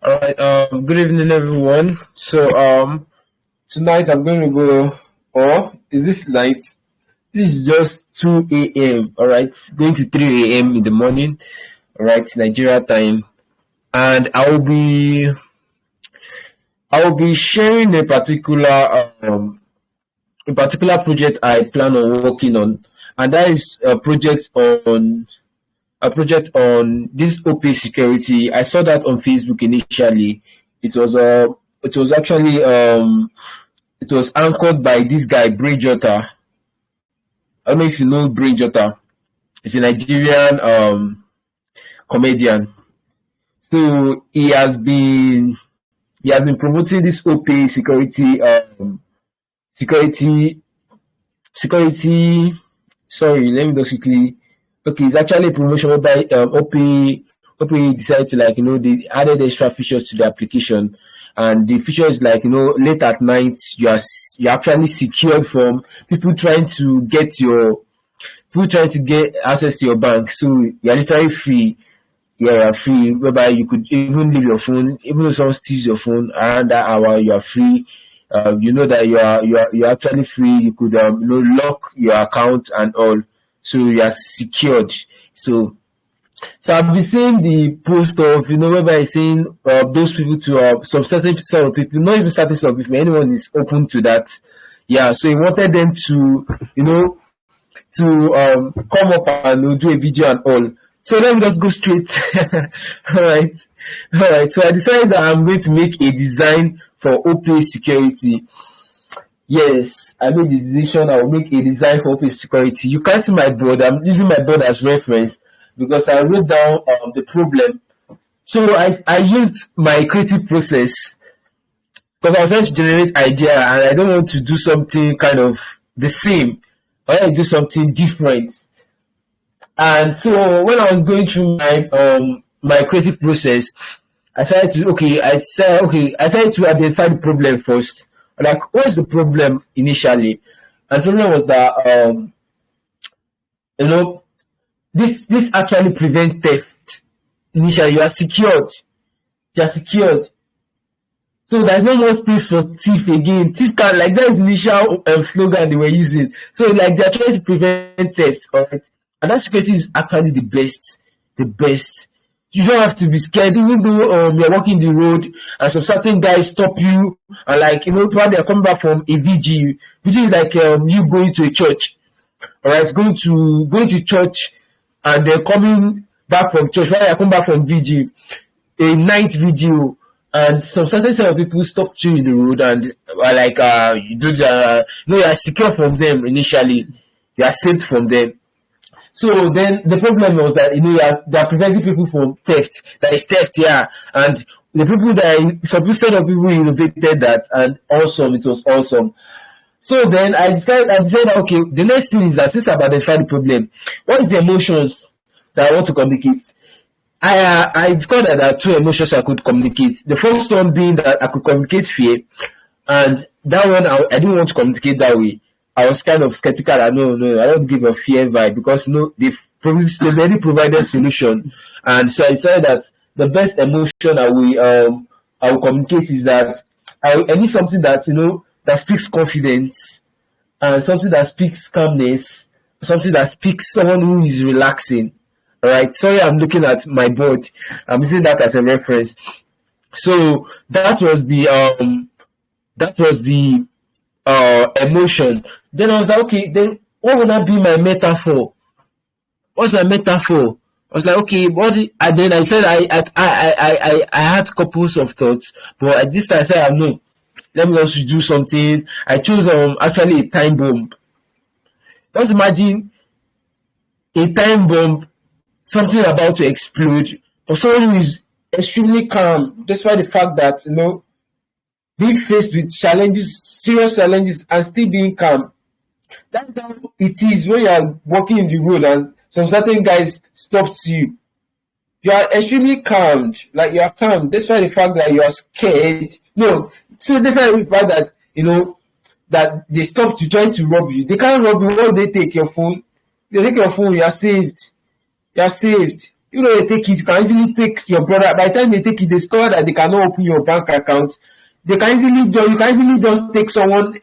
All right. Good evening, everyone. Tonight I'm going to go. Or is this night? This is just 2 a.m. All right, going to 3 a.m. in the morning. All right, Nigeria time, and I will be sharing a particular project I plan on working on, and that is a project on this opay security. I saw that on Facebook initially. It was it was actually it was anchored by this guy Brain Jota. I don't know if you know Brain Jota. He's a Nigerian comedian. So he has been promoting this opay security security. Sorry, let me just quickly. Okay, it's actually a promotion whereby OP decided to, they added extra features to the application, and the feature is late at night you're actually secured from people trying to get access to your bank. So you're literally free. Yeah, you're free, whereby you could even leave your phone, even if someone steals your phone around that hour, you are free. You know that you're actually free. You could lock your account and all, so you are secured. So I've been seeing the post of whereby it's saying those people to some certain sort of people, not even certain sort of people, anyone is open to that. Yeah, so he wanted them to come up and do a video and all. So let me just go straight. All right. So I decided that I'm going to make a design for OPay security. Yes, I made the decision. I will make a design for OPay security. You can't see my board. I'm using my board as reference because I wrote down the problem. So I used my creative process because I was trying to generate idea, and I don't want to do something kind of the same. I want to do something different. And so when I was going through my creative process, I decided to identify the problem first. Like, what's the problem initially? And the problem was that you know this actually prevents theft. Initially, you are secured. So there's no more space for thief again. Thief can, like, that is the initial slogan they were using. So like they're trying to prevent theft, alright? And that security is actually the best. The best. You don't have to be scared, even though you're walking the road and some certain guys stop you, and probably are coming back from a VG. VG is like you going to a church. Alright, going to church and then coming back from church while you're coming back from VG, a night video. And some certain set of people stopped you in the road and are like, you are secure from them initially. You are saved from them. So then the problem was that, they are preventing people from theft. There is theft, yeah. And the people some set of people innovated that, and awesome, it was awesome. So then I decided, okay, the next thing is that since I've identified the problem, what is the emotions that I want to communicate? I discovered that there are two emotions I could communicate. The first one being that I could communicate fear, and that one I didn't want to communicate that way. I was kind of skeptical that no, I don't give a fear vibe because they've already provided solution, and so I decided that the best emotion I will communicate is that I need something that that speaks confidence, and something that speaks calmness, something that speaks someone who is relaxing. All right. Sorry, I'm looking at my board. I'm using that as a reference. So that was the emotion. Then I was like, okay, then what would that be my metaphor? What's my metaphor? I was like, okay, and then I said I had couples of thoughts, but at this time I said, no, let me also do something. I chose actually a time bomb. Just imagine a time bomb, something about to explode, for someone who is extremely calm, despite the fact that being faced with serious challenges, and still being calm. That's how it is when you are walking in the road and some certain guys stops you. You are extremely calm, like you are calm, despite the fact that you are scared. No, so despite the fact that that they stopped you trying to rob you. They can't rob you. Once they take your phone, you are saved. You are saved. You know, they take it, you can easily take your brother. By the time they take it, they discover that they cannot open your bank account. They can easily you can easily just take someone's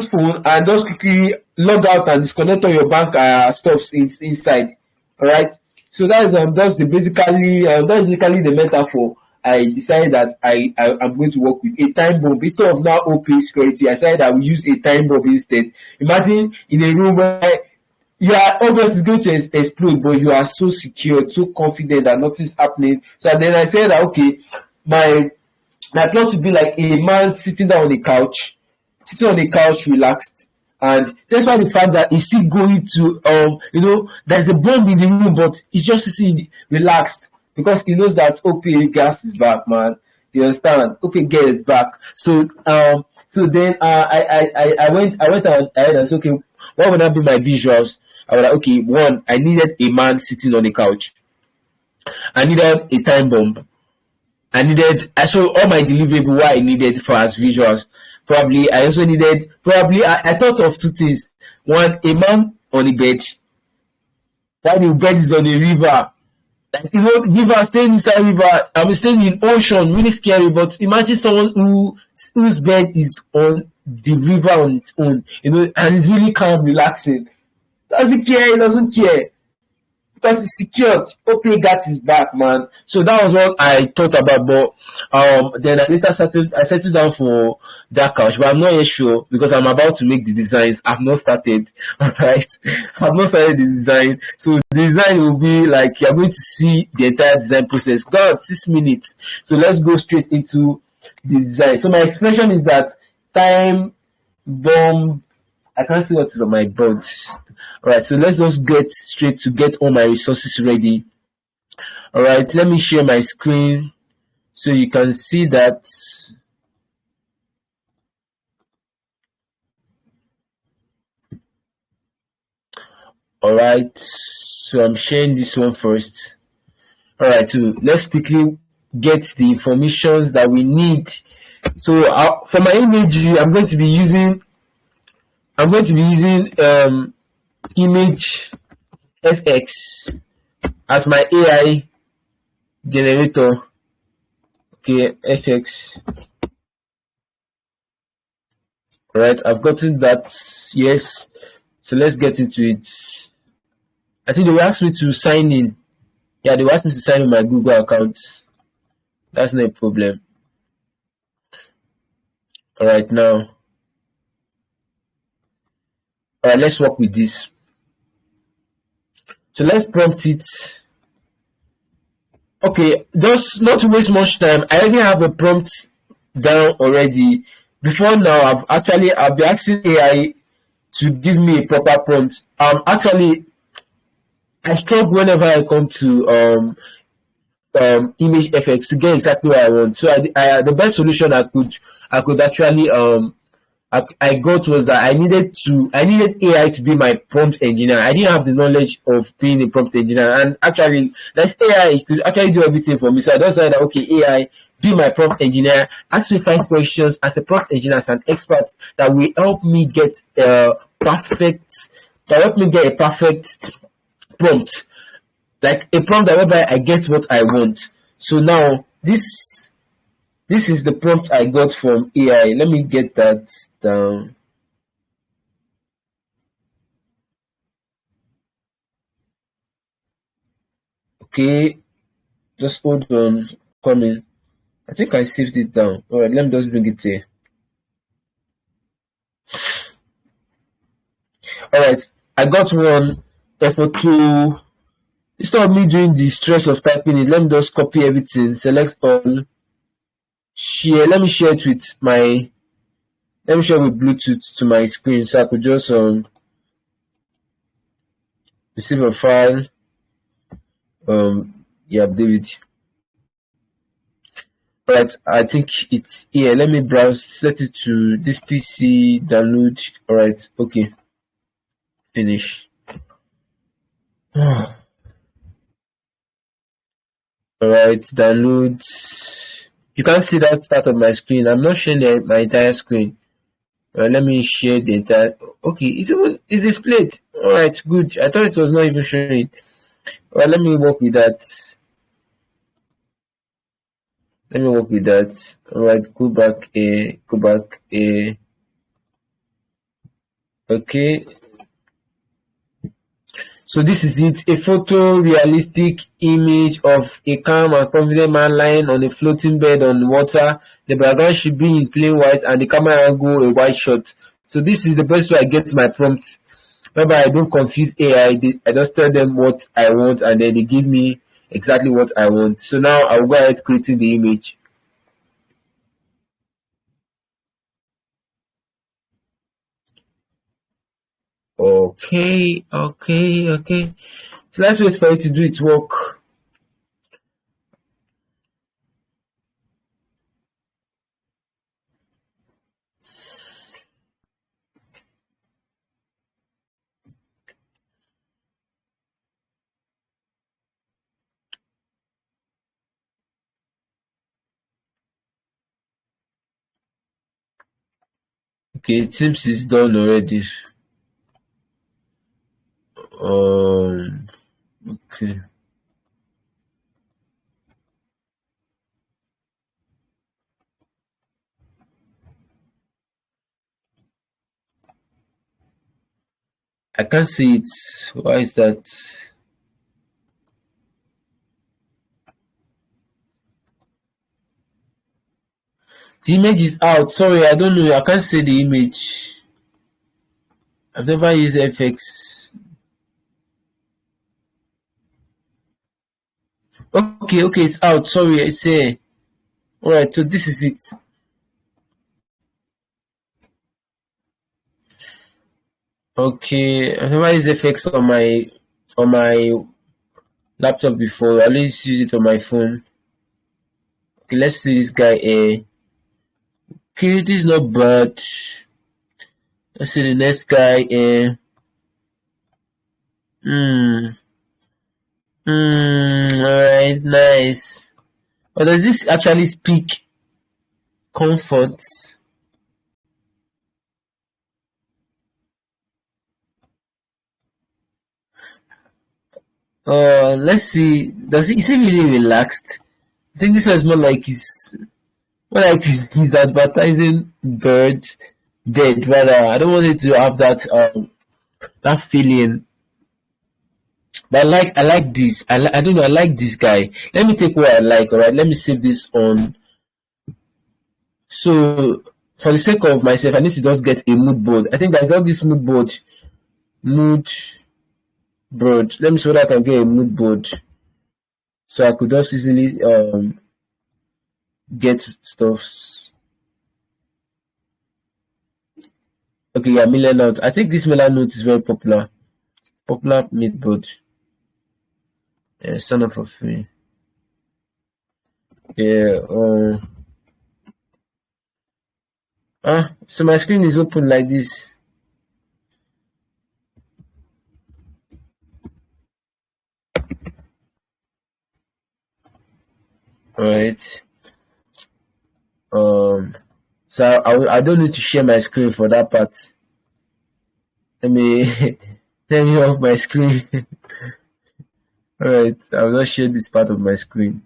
phone and just quickly log out and disconnect all your bank stuffs inside. All right. So that's basically the metaphor. I decided that I'm going to work with a time bomb instead of now opay security. I decided I will use a time bomb instead. Imagine in a room where you are obviously going to explode, but you are so secure, so confident that nothing's happening. So then I said that okay, my plot would be like a man sitting on the couch, relaxed. And that's why the fact that he's still going to there's a bomb in the room, but he's just sitting relaxed because he knows that opay gas is back, man. You understand? Opay gas is back. So then I went ahead and said, okay, what would that be my visuals? I was like, okay, one, I needed a man sitting on the couch. I needed a time bomb. I saw all my deliverable what I needed for as visuals. Probably I also needed I thought of two things. One, a man on the bed. While the bed is on the river. Like, river, staying inside river. I'm staying in ocean, really scary, but imagine someone whose bed is on the river on its own, and it's really calm, relaxing. Doesn't care, he doesn't care. Because it's secured. opay got his back, man. So that was what I thought about. But then I later settled down for that couch, but I'm not yet sure because I'm about to make the designs. I've not started. Alright. I've not started the design. So the design will be like you're going to see the entire design process. God, 6 minutes. So let's go straight into the design. So my expression is that time bomb. I can't see what is on my board. Alright, so let's just get all my resources ready. Alright, let me share my screen so you can see that. Alright, so I'm sharing this one first. Alright, so let's quickly get the informations that we need. So for my imagery, I'm going to be using image FX as my AI generator. Okay, FX. Alright, I've gotten that. Yes. So let's get into it. I think they will ask me to sign in. Yeah, they will ask me to sign in my Google account. That's not a problem. Alright, now. Alright, let's work with this. So let's prompt it. Okay, just not to waste much time, I already have a prompt down already. Before now, I've been asking AI to give me a proper prompt. Actually, I struggle whenever I come to image FX to get exactly what I want. So the best solution I could actually I got was that I needed AI to be my prompt engineer. I didn't have the knowledge of being a prompt engineer, and actually, this AI could actually do everything for me. So I just said, okay, AI, be my prompt engineer. Ask me 5 questions as a prompt engineer, as an expert that will help me get a perfect prompt, like a prompt that whereby I get what I want. So now this is the prompt I got from AI. Let me get that down. Okay, just hold on. Coming. I think I saved it down. Alright, let me just bring it here. Alright, I got one. Effort to instead of me doing the stress of typing it, let me just copy everything, select all. Share. Let me share it with Bluetooth to my screen so I could just receive a file. Yeah, David. Alright, I think it's here. Let me browse, set it to this PC, download. Alright, okay. Finish. Alright, download. You can't see that part of my screen. I'm not sharing my entire screen. Let me share the entire. Okay, it's displayed. Alright, good. I thought it was not even showing. Well, let me work with that. Let me work with that. All right, go back a, go back a. Okay, so this is it. A photorealistic image of a calm and confident man lying on a floating bed on water. The background should be in plain white and the camera angle a wide shot. So this is the best way I get my prompts. Remember, I don't confuse AI. I just tell them what I want and then they give me exactly what I want. So now I'll go ahead creating the image. Okay, okay, okay. So let's wait for it to do its work. Okay, it seems it's done already. Okay. I can't see it. Why is that? The image is out. Sorry, I don't know. I can't see the image. I've never used FX. Okay, okay, it's out. Sorry, I say. Alright, so this is it. Okay, I've never used FX on my laptop before. I always use it on my phone. Okay, let's see this guy here. Okay, this is not bad. Let's see the next guy here. Alright, nice. But does this actually speak comfort? Let's see. Is he really relaxed? I think this was more like he's advertising bed rather. I don't want it to have that feeling. But I like this. I don't know. I like this guy. Let me take what I like. All right. Let me save this on. So for the sake of myself, I need to just get a mood board. I think there's all this mood board. Let me see whether I can get a mood board. So I could just easily get stuffs. Okay, yeah, Miller Note. I think this Miller Note is very popular. Popular mood board. Yeah, sign up for free. Yeah. So my screen is open like this. Alright. So I don't need to share my screen for that part. Let me let me off my screen. Alright, I'll not share this part of my screen.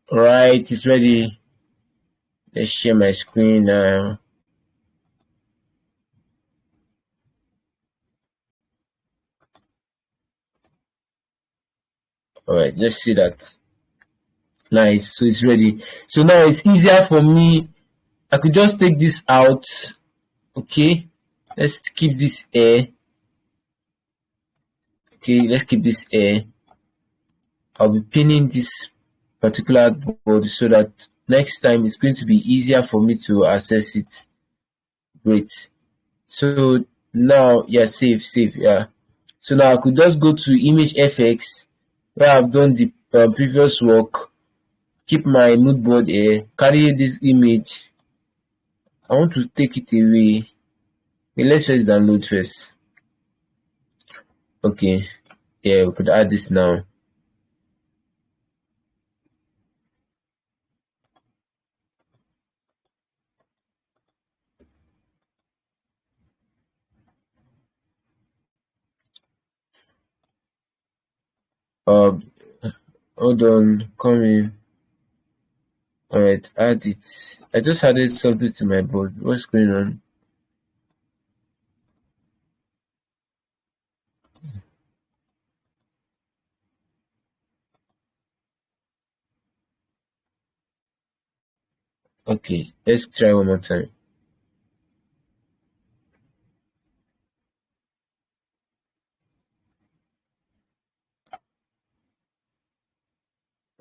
Alright, it's ready. Let's share my screen now. Alright, let's see that. Nice, so it's ready. So now it's easier for me. I could just take this out. Okay, let's keep this air. Okay, let's keep this air. I'll be pinning this particular board so that next time it's going to be easier for me to access it. Great. So now, yeah, save, yeah. So now I could just go to image FX where I've done the previous work. keep my mood board here, carry this image. I want to take it away. Okay, let's first download first. Okay, yeah, we could add this now. Uh, hold on, come in. Alright, add it. I just added something to my board. What's going on? Okay, let's try one more time.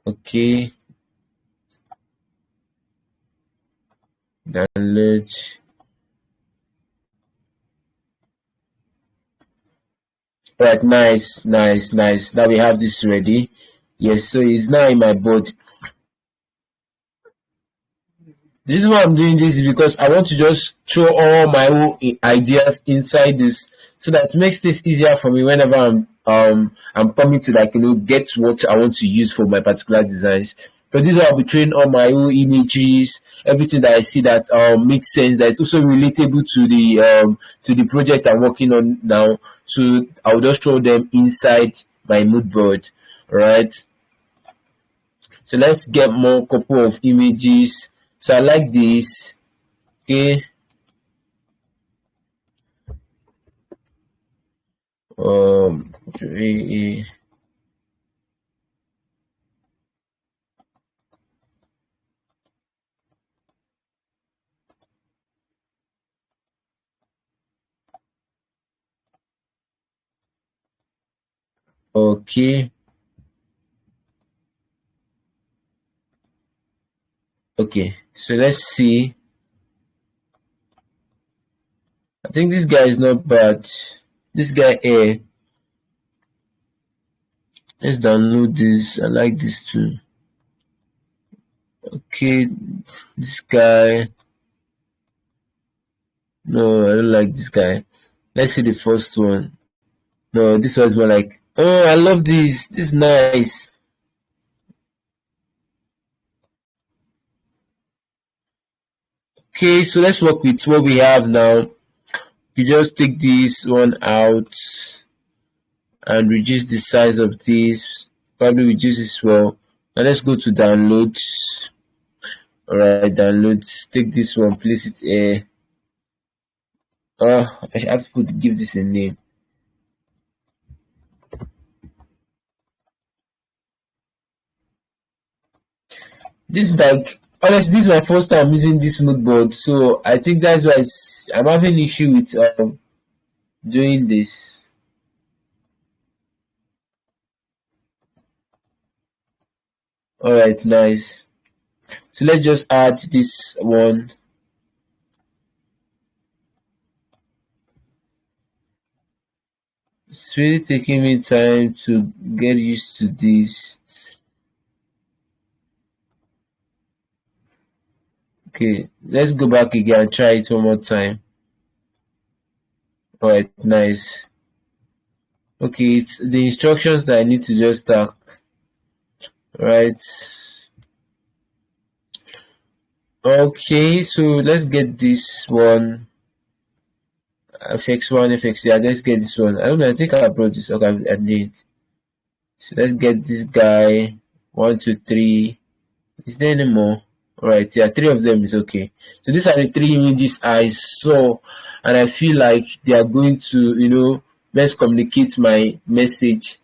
Okay, download. Alright, nice. Now we have this ready. Yes, so it's now in my board. The reason why I'm doing this is because I want to just throw all my own ideas inside this, so that it makes this easier for me whenever I'm coming to, like, get what I want to use for my particular designs. Because this is why I'll be throwing all my own images, everything that I see that makes sense, that is also relatable to the project I'm working on now. So I'll just throw them inside my mood board. Alright. So let's get more couple of images. So I like this. Okay. Three. Okay. Okay. So let's see. I think this guy is not bad. This guy here. Let's download this. I like this too. Okay. This guy. No, I don't like this guy. Let's see the first one. No, this one's more like, oh, I love this. This is nice. Okay, so let's work with what we have now. You just take this one out and reduce the size of this. Probably reduce this well. Now let's go to downloads. Alright, downloads. Take this one, place it here. I should have to give this a name. This is like, honestly, this is my first time using this mood board, so I think that's why I'm having issue with doing this. Alright, nice. So let's just add this one. It's really taking me time to get used to this. Okay, let's go back again and try it one more time. Alright, nice. Okay, it's the instructions that I need to just tag. Right. Okay, so let's get this one. FX1, FX, yeah, let's get this one. I don't know, I think I brought this. Okay, I did. So let's get this guy. 1, 2, 3. Is there any more? Alright, yeah, 3 of them is okay. So these are the 3 images I saw, and I feel like they are going to, best communicate my message.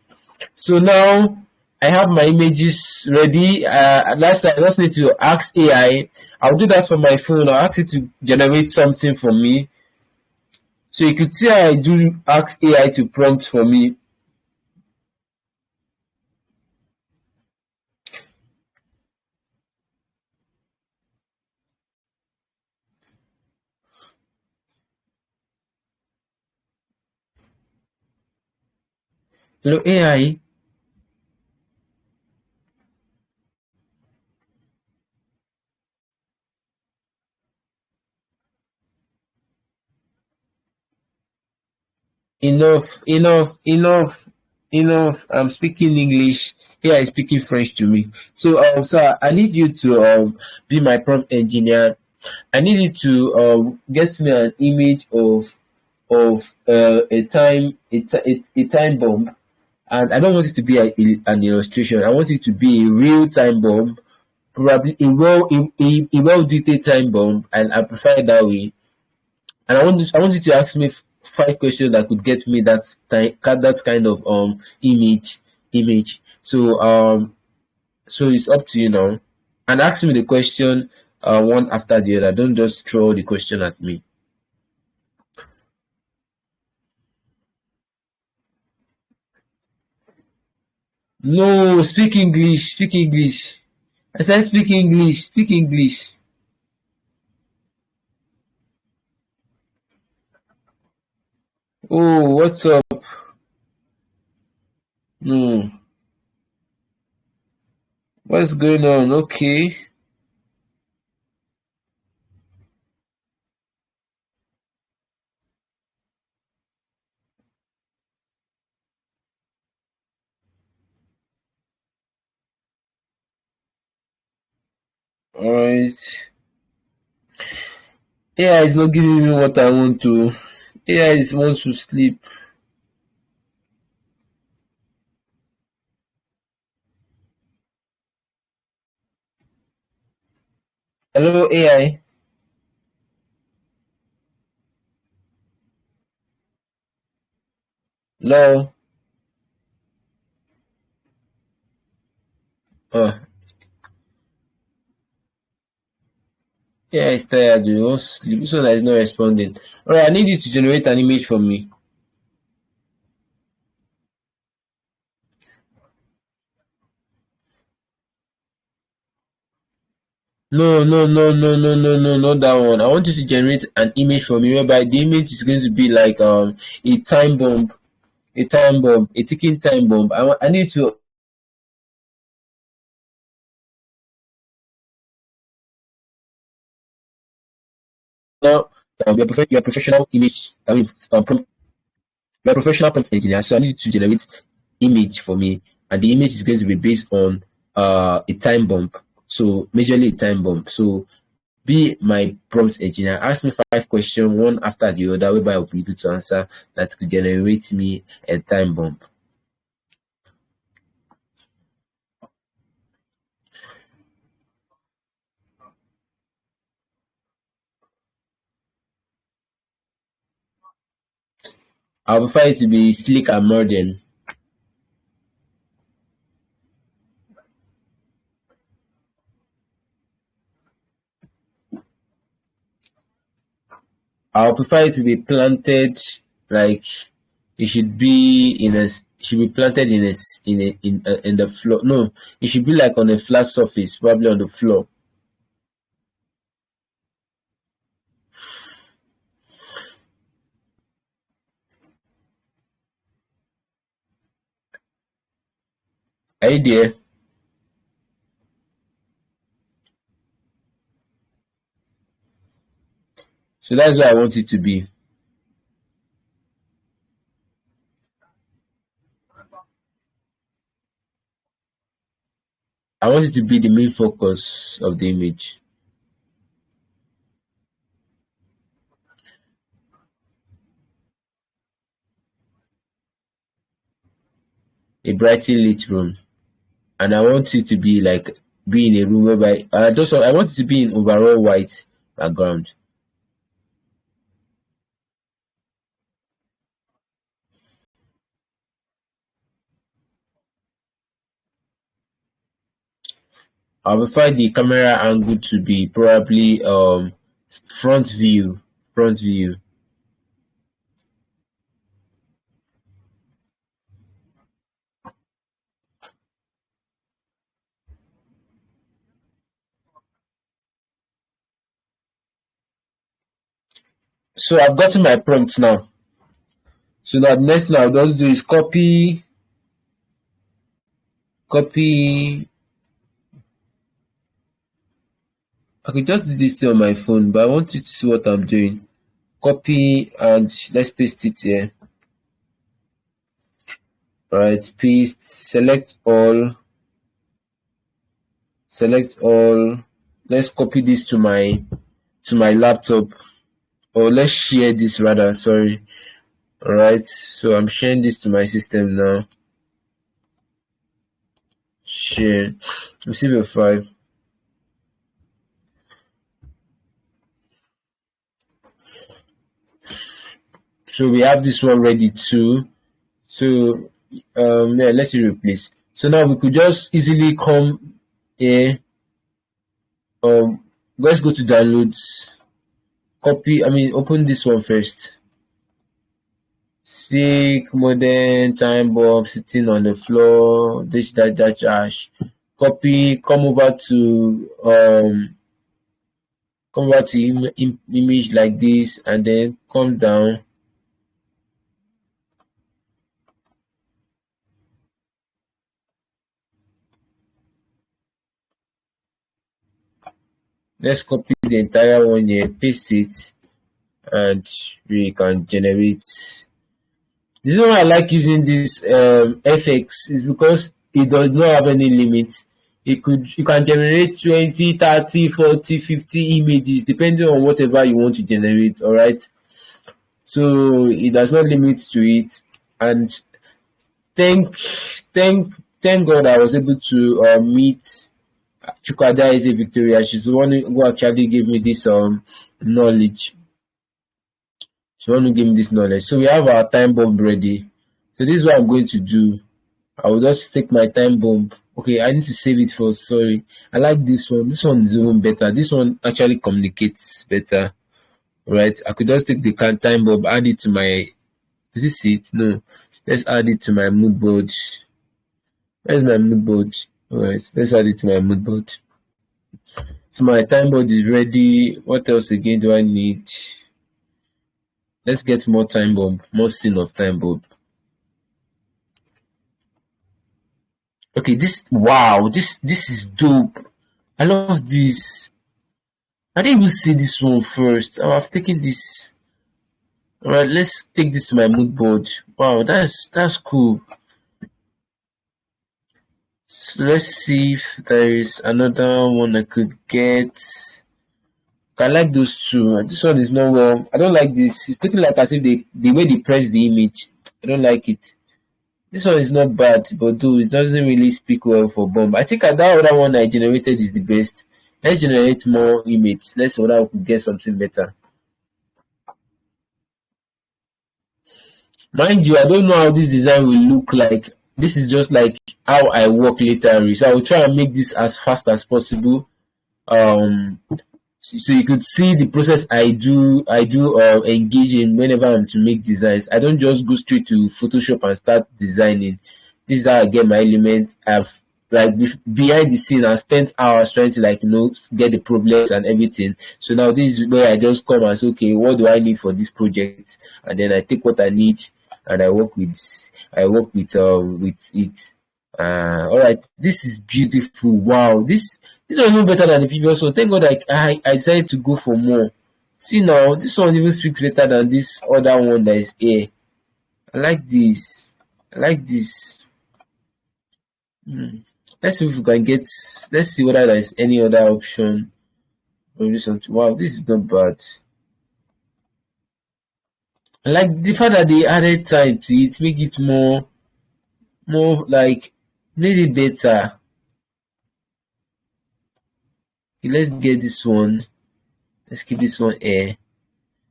So now I have my images ready. Last time I just need to ask AI. I'll do that for my phone. I'll ask it to generate something for me. So you could see how I do ask AI to prompt for me. Hello AI. enough. I'm speaking English. Here is speaking French to me. So sir, I need you to be my prompt engineer. I need you to get me an image of a time bomb, and I don't want it to be an illustration. I want it to be a real time bomb, probably a well detailed time bomb, and I prefer it that way. And I want you to ask me five questions that could get me that kind of image. So it's up to you now. And ask me the question one after the other. Don't just throw the question at me. No, speak English. Speak English. I said speak English. Speak English. Oh, what's up? No. What's going on? Okay. Alright. AI is not giving me what I want to. AI is wants to sleep. Hello, AI. Hello. Oh, AI is tired. You wants to sleep. This one is not responding. Alright, I need you to generate an image for me. No, no, no, no, no, no, no, not that one. I want you to generate an image for me whereby the image is going to be like a time bomb, a ticking time bomb. I need to now you're a professional image. I mean, you're a professional prompt engineer, so I need you to generate image for me, and the image is going to be based on a time bomb. So majorly a time bomb. So be my prompt engineer. Ask me five questions, one after the other, whereby I will be able to answer that could generate me a time bomb. I will prefer it to be slick and modern. I will prefer it to be planted like it should be it should be planted in the floor. No, it should be like on a flat surface, probably on the floor. Are you there? So that's what I want it to be. I want it to be the main focus of the image. A brightly lit room. And I want it to be like be in a room whereby I want it to be in overall white background. I will find the camera angle to be probably front view. Front view. So I've gotten my prompts now. So now next thing I'll just do is copy. I could just do this thing on my phone, but I want you to see what I'm doing. Copy and let's paste it here. Right, paste, select all. Let's copy this to my laptop, or let's share this rather, sorry. All right, so I'm sharing this to my system now. Share, receive a file. So we have this one ready too. So yeah, let's replace. So now we could just easily come here. Let's go to downloads. Open this one first. Sick modern time bomb sitting on the floor. This that ash. Copy. Come over to image like this, and then come down. Let's copy the entire one here, paste it, and we can generate. The reason why I like using this FX is because it does not have any limit. You can generate 20, 30, 40, 50 images depending on whatever you want to generate, all right? So it does not limit to it. And thank thank God I was able to meet Chukwada is a Victoria. She's the one who actually gave me this knowledge. She want to give me this knowledge. So we have our time bomb ready. So this is what I'm going to do. I will just take my time bomb. Okay, I need to save it first. Sorry. I like this one. This one is even better. This one actually communicates better. Right? I could just take the time bomb, add it to my. Is this it? No. Let's add it to my mood board. Where's my mood board? Alright, let's add it to my mood board. So my time board is ready. What else again do I need? Let's get more time bomb, more scene of time bomb. Okay, this is dope. I love this. I didn't even see this one first. Oh, I've taken this. Alright, let's take this to my mood board. Wow, that's cool. So let's see if there is another one I could get. I like those two. This one is not well. I don't like this. It's looking like as if the way they press the image. I don't like it. This one is not bad, but though it doesn't really speak well for bomb. I think that other one I generated is the best. Let's generate more image. Let's see whether we can get something better. Mind you, I don't know how this design will look like. This is just like how I work literally. So I will try and make this as fast as possible. So you could see the process I do engage in whenever I'm to make designs. I don't just go straight to Photoshop and start designing. This is how I get my elements. I've behind the scene I spent hours trying to get the problems and everything. So now this is where I just come and say, okay, what do I need for this project? And then I take what I need and I work with it. All right, this is beautiful. Wow, this was even better than the previous one. Thank God I decided to go for more. See now, this one even speaks better than this other one that is here. I like this. Let's see if we can get. Let's see whether there is any other option. Wow, this is not bad. I like the fact that they added time to it, make it more like made it better. Okay, let's get this one. Let's keep this one here.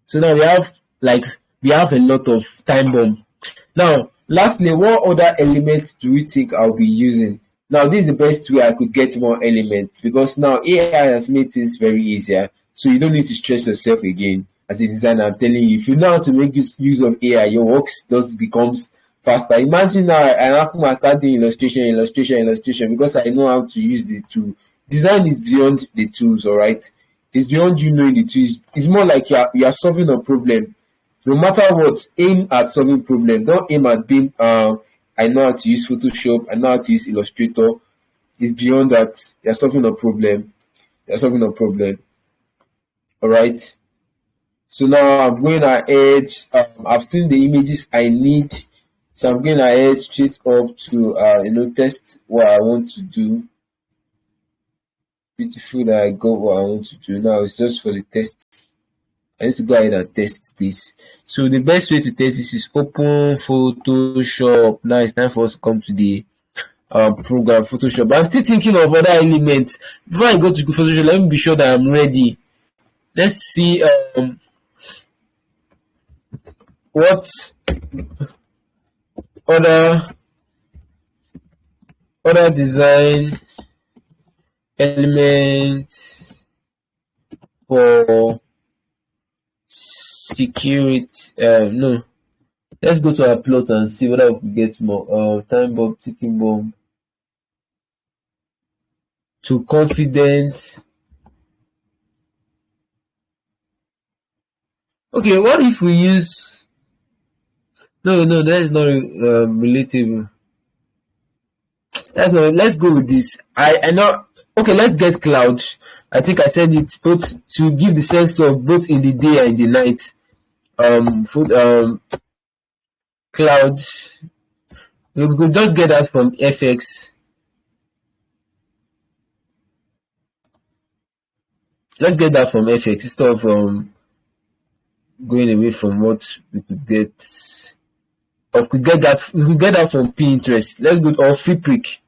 So now we have a lot of time bomb. Now, lastly, what other element do we think I'll be using? Now, this is the best way I could get more elements because now AI has made things very easier. So you don't need to stress yourself again. As a designer, I'm telling you, if you know how to make use of AI, your work just becomes faster. Imagine now I start doing illustration because I know how to use the tool. Design is beyond the tools, all right? It's beyond you knowing the tools. It's more like you are solving a problem. No matter what, aim at solving problem. Don't aim at being I know how to use Photoshop, I know how to use Illustrator. It's beyond that. You're solving a problem. All right. So now I'm going ahead. I've seen the images I need. So I'm going ahead straight up to test what I want to do. Beautiful that I got what I want to do. Now it's just for the test. I need to go ahead and test this. So the best way to test this is open Photoshop. Now it's time for us to come to the program Photoshop. But I'm still thinking of other elements. Before I go to Photoshop, let me be sure that I'm ready. Let's see what other design elements for security. No, let's go to our plot and see whether we can get more. Time bomb, ticking bomb. To confident. Okay, what if we use? No, that is not relatable. Let's go with this. I know. Okay, let's get cloud. I think I said it both to give the sense of both in the day and in the night. Cloud. We could just get that from FX. Let's get that from FX instead of going away from what we could get. Or we could get that from Pinterest. Let's go or Free Pick.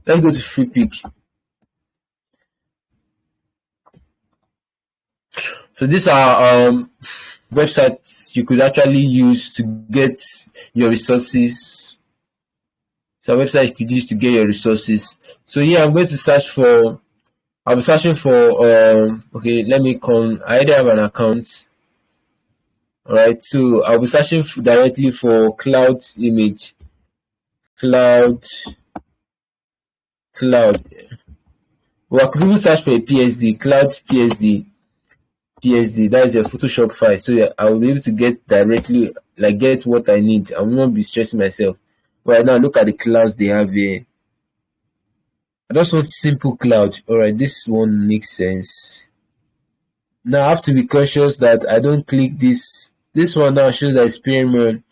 Let's go to Free Pick. So these are websites you could actually use to get your resources. So website you could use to get your resources. So here I'm going to search for. I'm searching for. Okay, let me come. I already have an account. Alright, so I'll be searching directly for cloud image. Cloud. Well, I could even search for a PSD. Cloud PSD. That is a Photoshop file. So yeah, I will be able to get directly, like get what I need. I will not be stressing myself. Right now, look at the clouds they have here. I just want simple cloud. Alright, this one makes sense. Now I have to be cautious that I don't click this. This one now shows that it's premium.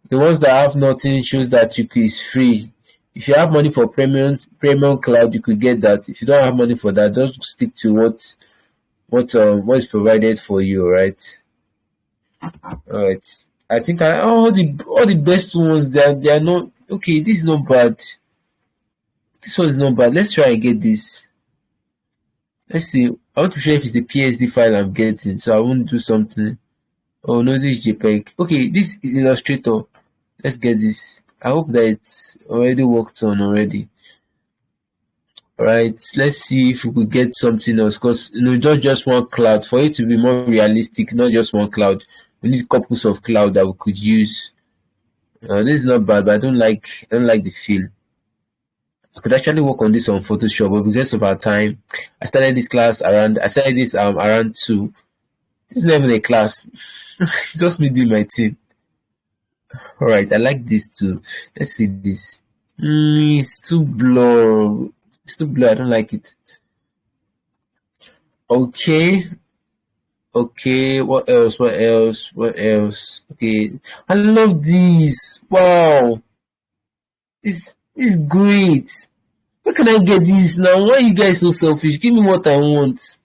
The ones that have nothing shows that is free. If you have money for premium cloud, you could get that. If you don't have money for that, just stick to what is provided for you, right? Alright. I think all the best ones they are not okay. This is not bad. This one is not bad. Let's try and get this. Let's see. I want to show if it's the PSD file I'm getting, so I won't do something. Oh no, this is JPEG. Okay, this is Illustrator. Let's get this. I hope that it's already worked on already. Alright, let's see if we could get something else, because not just one cloud. For it to be more realistic, not just one cloud. We need couples of cloud that we could use. This is not bad, but I don't like the feel. I could actually work on this on Photoshop, but because of our time, I started this around 2. This is not even a class. It's just me doing my thing. Alright, I like this too. Let's see this. It's too blur. I don't like it. Okay, what else? Okay, I love this. Wow, this is great. Where can I get this now? Why are you guys so selfish? Give me what I want.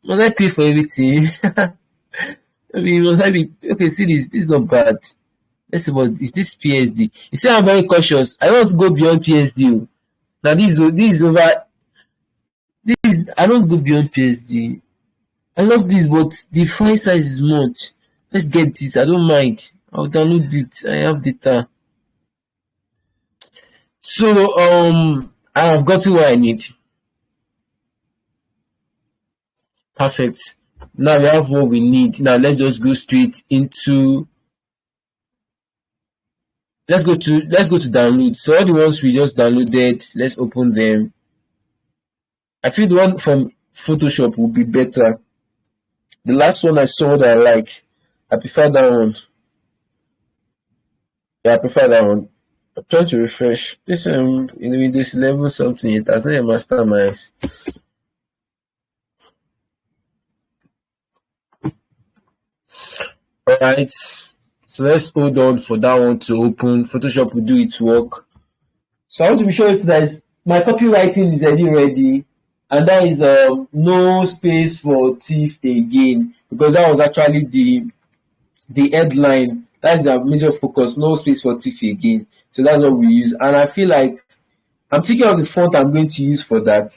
Must I pay for everything? Must I be okay? See this. This is not bad. Let's see what is this PSD. You see, I'm very cautious. I don't want to go beyond PSD. Now this is over. I don't go beyond PSD. I love this, but the file size is much. Let's get it. I don't mind. I'll download it. I have data. So I have gotten what I need. Perfect. Now we have what we need. Now let's just go straight into. Let's go to download. So all the ones we just downloaded, let's open them. I feel the one from Photoshop will be better. The last one I saw that I like, I prefer that one. Yeah, I prefer that one. I'm trying to refresh. This with this level something, it has not master my. Alright. So let's hold on for that one to open. Photoshop will do its work. So I want to be sure if that is, my copywriting is already ready, and that is no space for thief again, because that was actually the headline. That's the major focus. No space for thief again. So that's what we use, and I feel like I'm thinking of the font I'm going to use for that.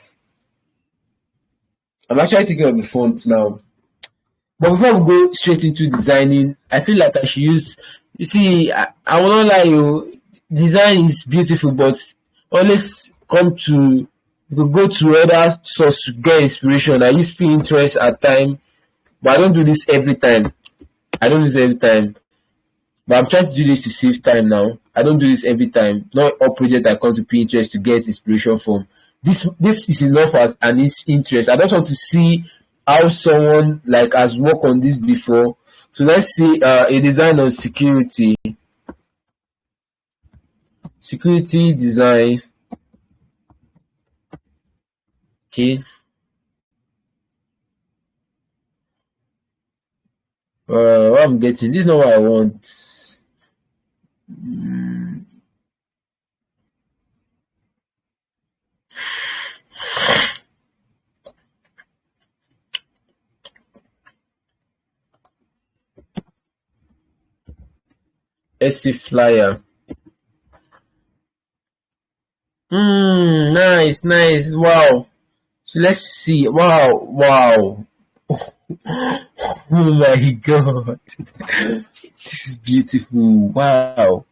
I'm actually thinking of the font now. But before we go straight into designing, I feel like I should use. You see, I will not lie, you. Design is beautiful, but always come to you could go to other source to get inspiration. I use Pinterest at time, but I don't do this every time. I don't do this every time. But I'm trying to do this to save time now. I don't do this every time. Not all project I come to Pinterest to get inspiration from. This is enough as an interest. I just want to see how someone like has worked on this before. So let's see a design on security. Security design. Okay. What I'm getting. This is not what I want. Let's see flyer. Nice, nice. Wow. So let's see. Wow, wow. Oh my god. This is beautiful. Wow.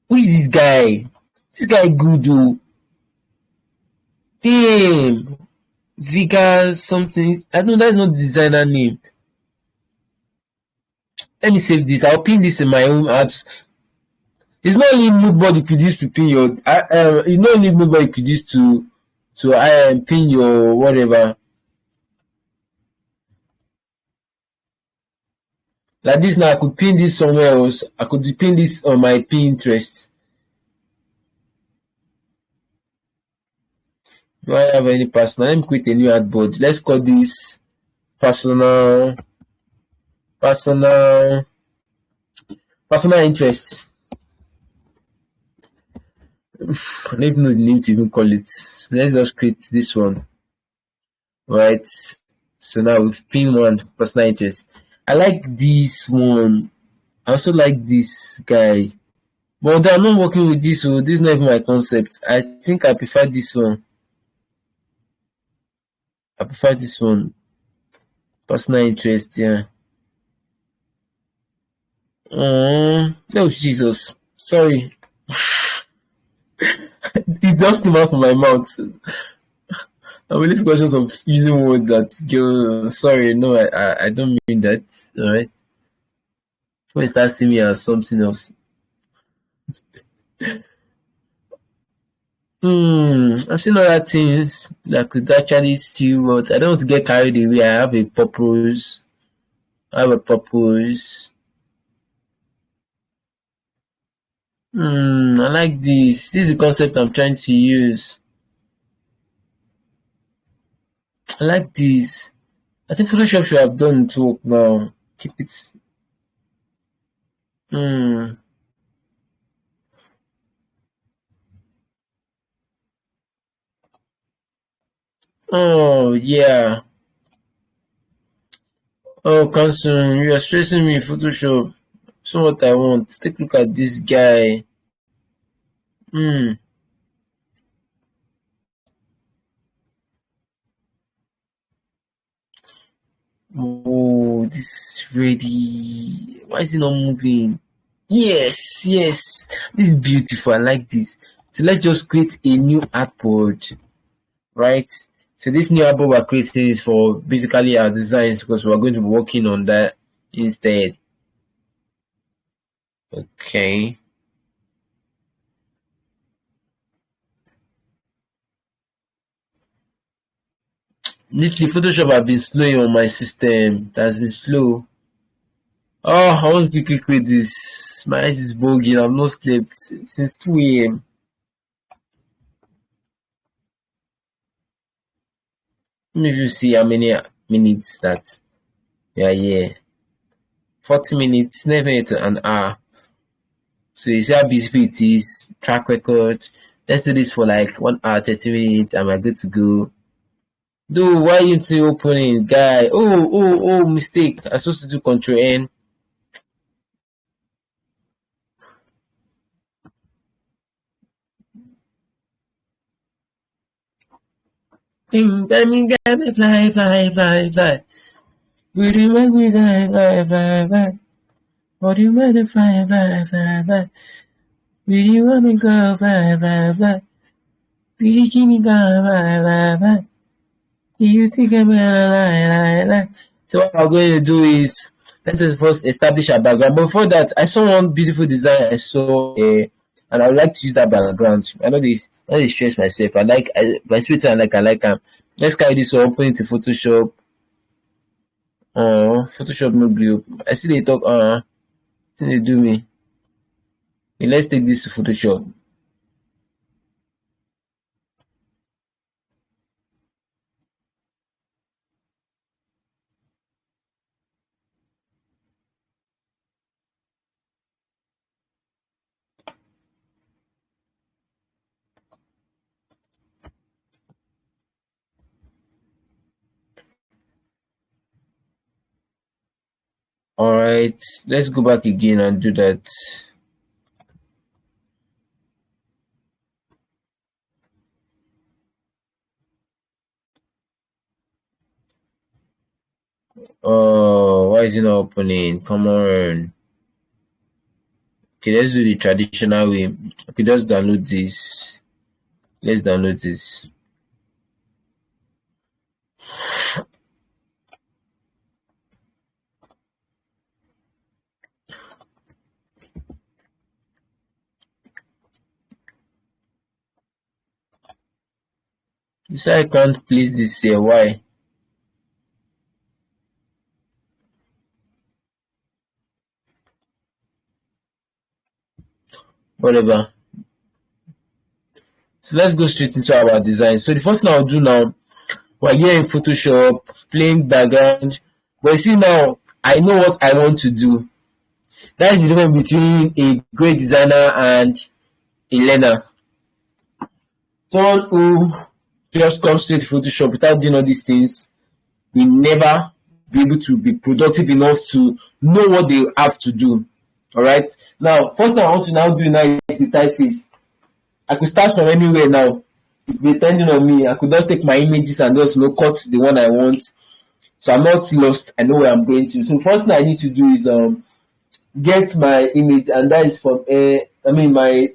Who is this guy? This guy good oh. Damn. Vega something. I know that's not the designer name. Let me save this. I'll pin this in my own art. It's not only mood board you could use to pin your it's not only mood board you could use to pin your whatever. Like this now I could pin this somewhere else. I could pin this on my Pinterest. Do I have any personal? Let me create a new artboard. Let's call this personal interests. I don't even know the name to even call it. So let's just create this one. Right. So now we've pinned one personal interest. I like this one. I also like this guy. But I'm not working with this, so this is not even my concept. I think I prefer this one. I prefer this one. Personal interest, yeah. Oh Jesus. Sorry. It just came out from my mouth. I'm really conscious of using word that girl. Sorry, no, I don't mean that. Alright. When you start seeing me as something else. I've seen other things that could actually steal, but I don't want to get carried away. I have a purpose. I like this. This is the concept I'm trying to use. I like this. I think Photoshop should have done its work now. Keep it. Oh yeah. Oh, Cousin, you are stressing me in Photoshop. So what I want. Take a look at this guy. Oh, this is ready. Why is it not moving? Yes, yes. This is beautiful. I like this. So let's just create a new artboard. Right? So this new artboard we're creating is for basically our designs because we're going to be working on that instead. Okay. Lately, Photoshop has been slowing on my system. It has been slow. Oh, I want to quickly create this. My eyes is bugging. I've not slept since 2 a.m. Let me just see how many minutes that we are here. 40 minutes, never to an hour. So you see how beautiful it is. Track record. Let's do this for like 1 hour, 30 minutes, and we're good to go. Dude, why you still opening, guy? Oh, mistake. I'm supposed to do Control N. Fly. Would you make me fly? What do you want to fly? Will you want me go fly? Will you keep me going fly? Do you think I'm gonna lie? So what I'm going to do is let's just first establish a background. But before that, I saw one beautiful design I saw, and I would like to use that background. I know this. I don't stress myself. I my sweet I like. Let's carry this one, open it to Photoshop. Photoshop no group. I see they talk. They do me. Okay, let's take this to Photoshop. Alright, let's go back again and do that. Oh, why is it not opening? Come on. Okay, let's do the traditional way. Okay, just download this. Let's download this. You say I can't place this here. Why? Whatever. So let's go straight into our design. So the first thing I'll do now, we're here in Photoshop, playing background. But you see now, I know what I want to do. That is the difference between a great designer and a learner. Someone who just comes straight to Photoshop without doing all these things will never be able to be productive enough to know what they have to do. Alright? Now, first thing I want to now do now is the typeface. I could start from anywhere now. It's depending on me. I could just take my images and just cut the one I want. So I'm not lost. I know where I'm going to. So first thing I need to do is get my image, and that is from my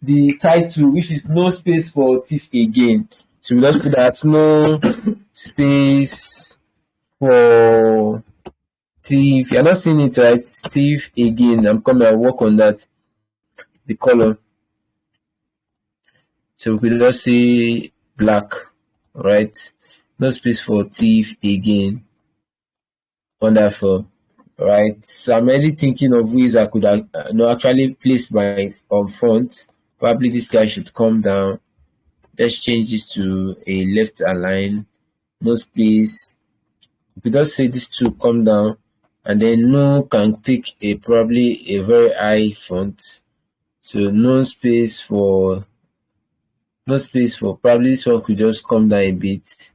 the title, which is no space for thief again. So we just put that no space for thief. You're not seeing it right? Thief again. I'm coming. I'll work on that. The color. So we could just say black, right? No space for thief again. Wonderful, right? So I'm already thinking of ways I could actually place my front. Probably this guy should come down. Let's change this to a left align. No space. We could just say this to come down, and then no can take probably a very high font. So no space for probably this one could just come down a bit.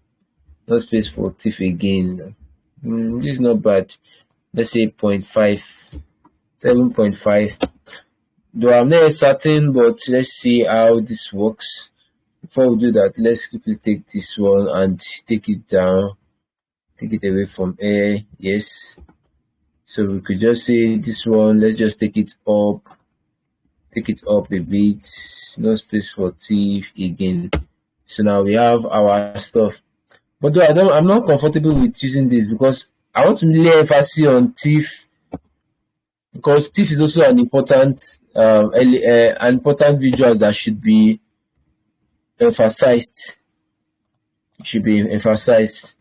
No space for thief again. This is not bad. Let's say 0.5, 7.5. Though I'm not certain, but let's see how this works. Before we do that, let's quickly take this one and take it down. Take it away from air. Yes. So we could just say this one, let's just take it up. Take it up a bit. No space for thief again. So now we have our stuff. But though I'm not comfortable with using this because I want to lay emphasis on thief, because thief is also an important visual that should be emphasized. It should be emphasized.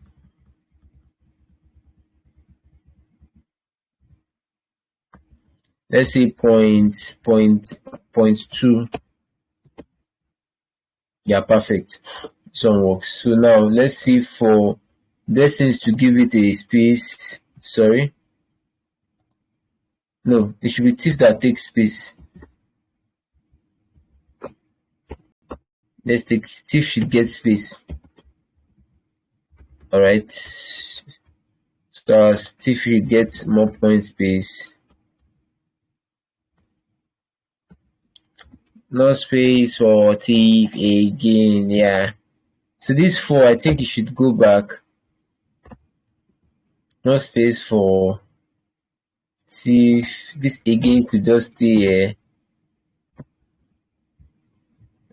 Let's say 0.2. Yeah, perfect. Some works. So now let's see for distance to give it a space. Sorry. No, it should be thief that takes space. Let's take thief should get space. Alright. So thief should get more point space. No space for thief again, yeah. So this 4, I think it should go back. No space for thief. This again could just stay here.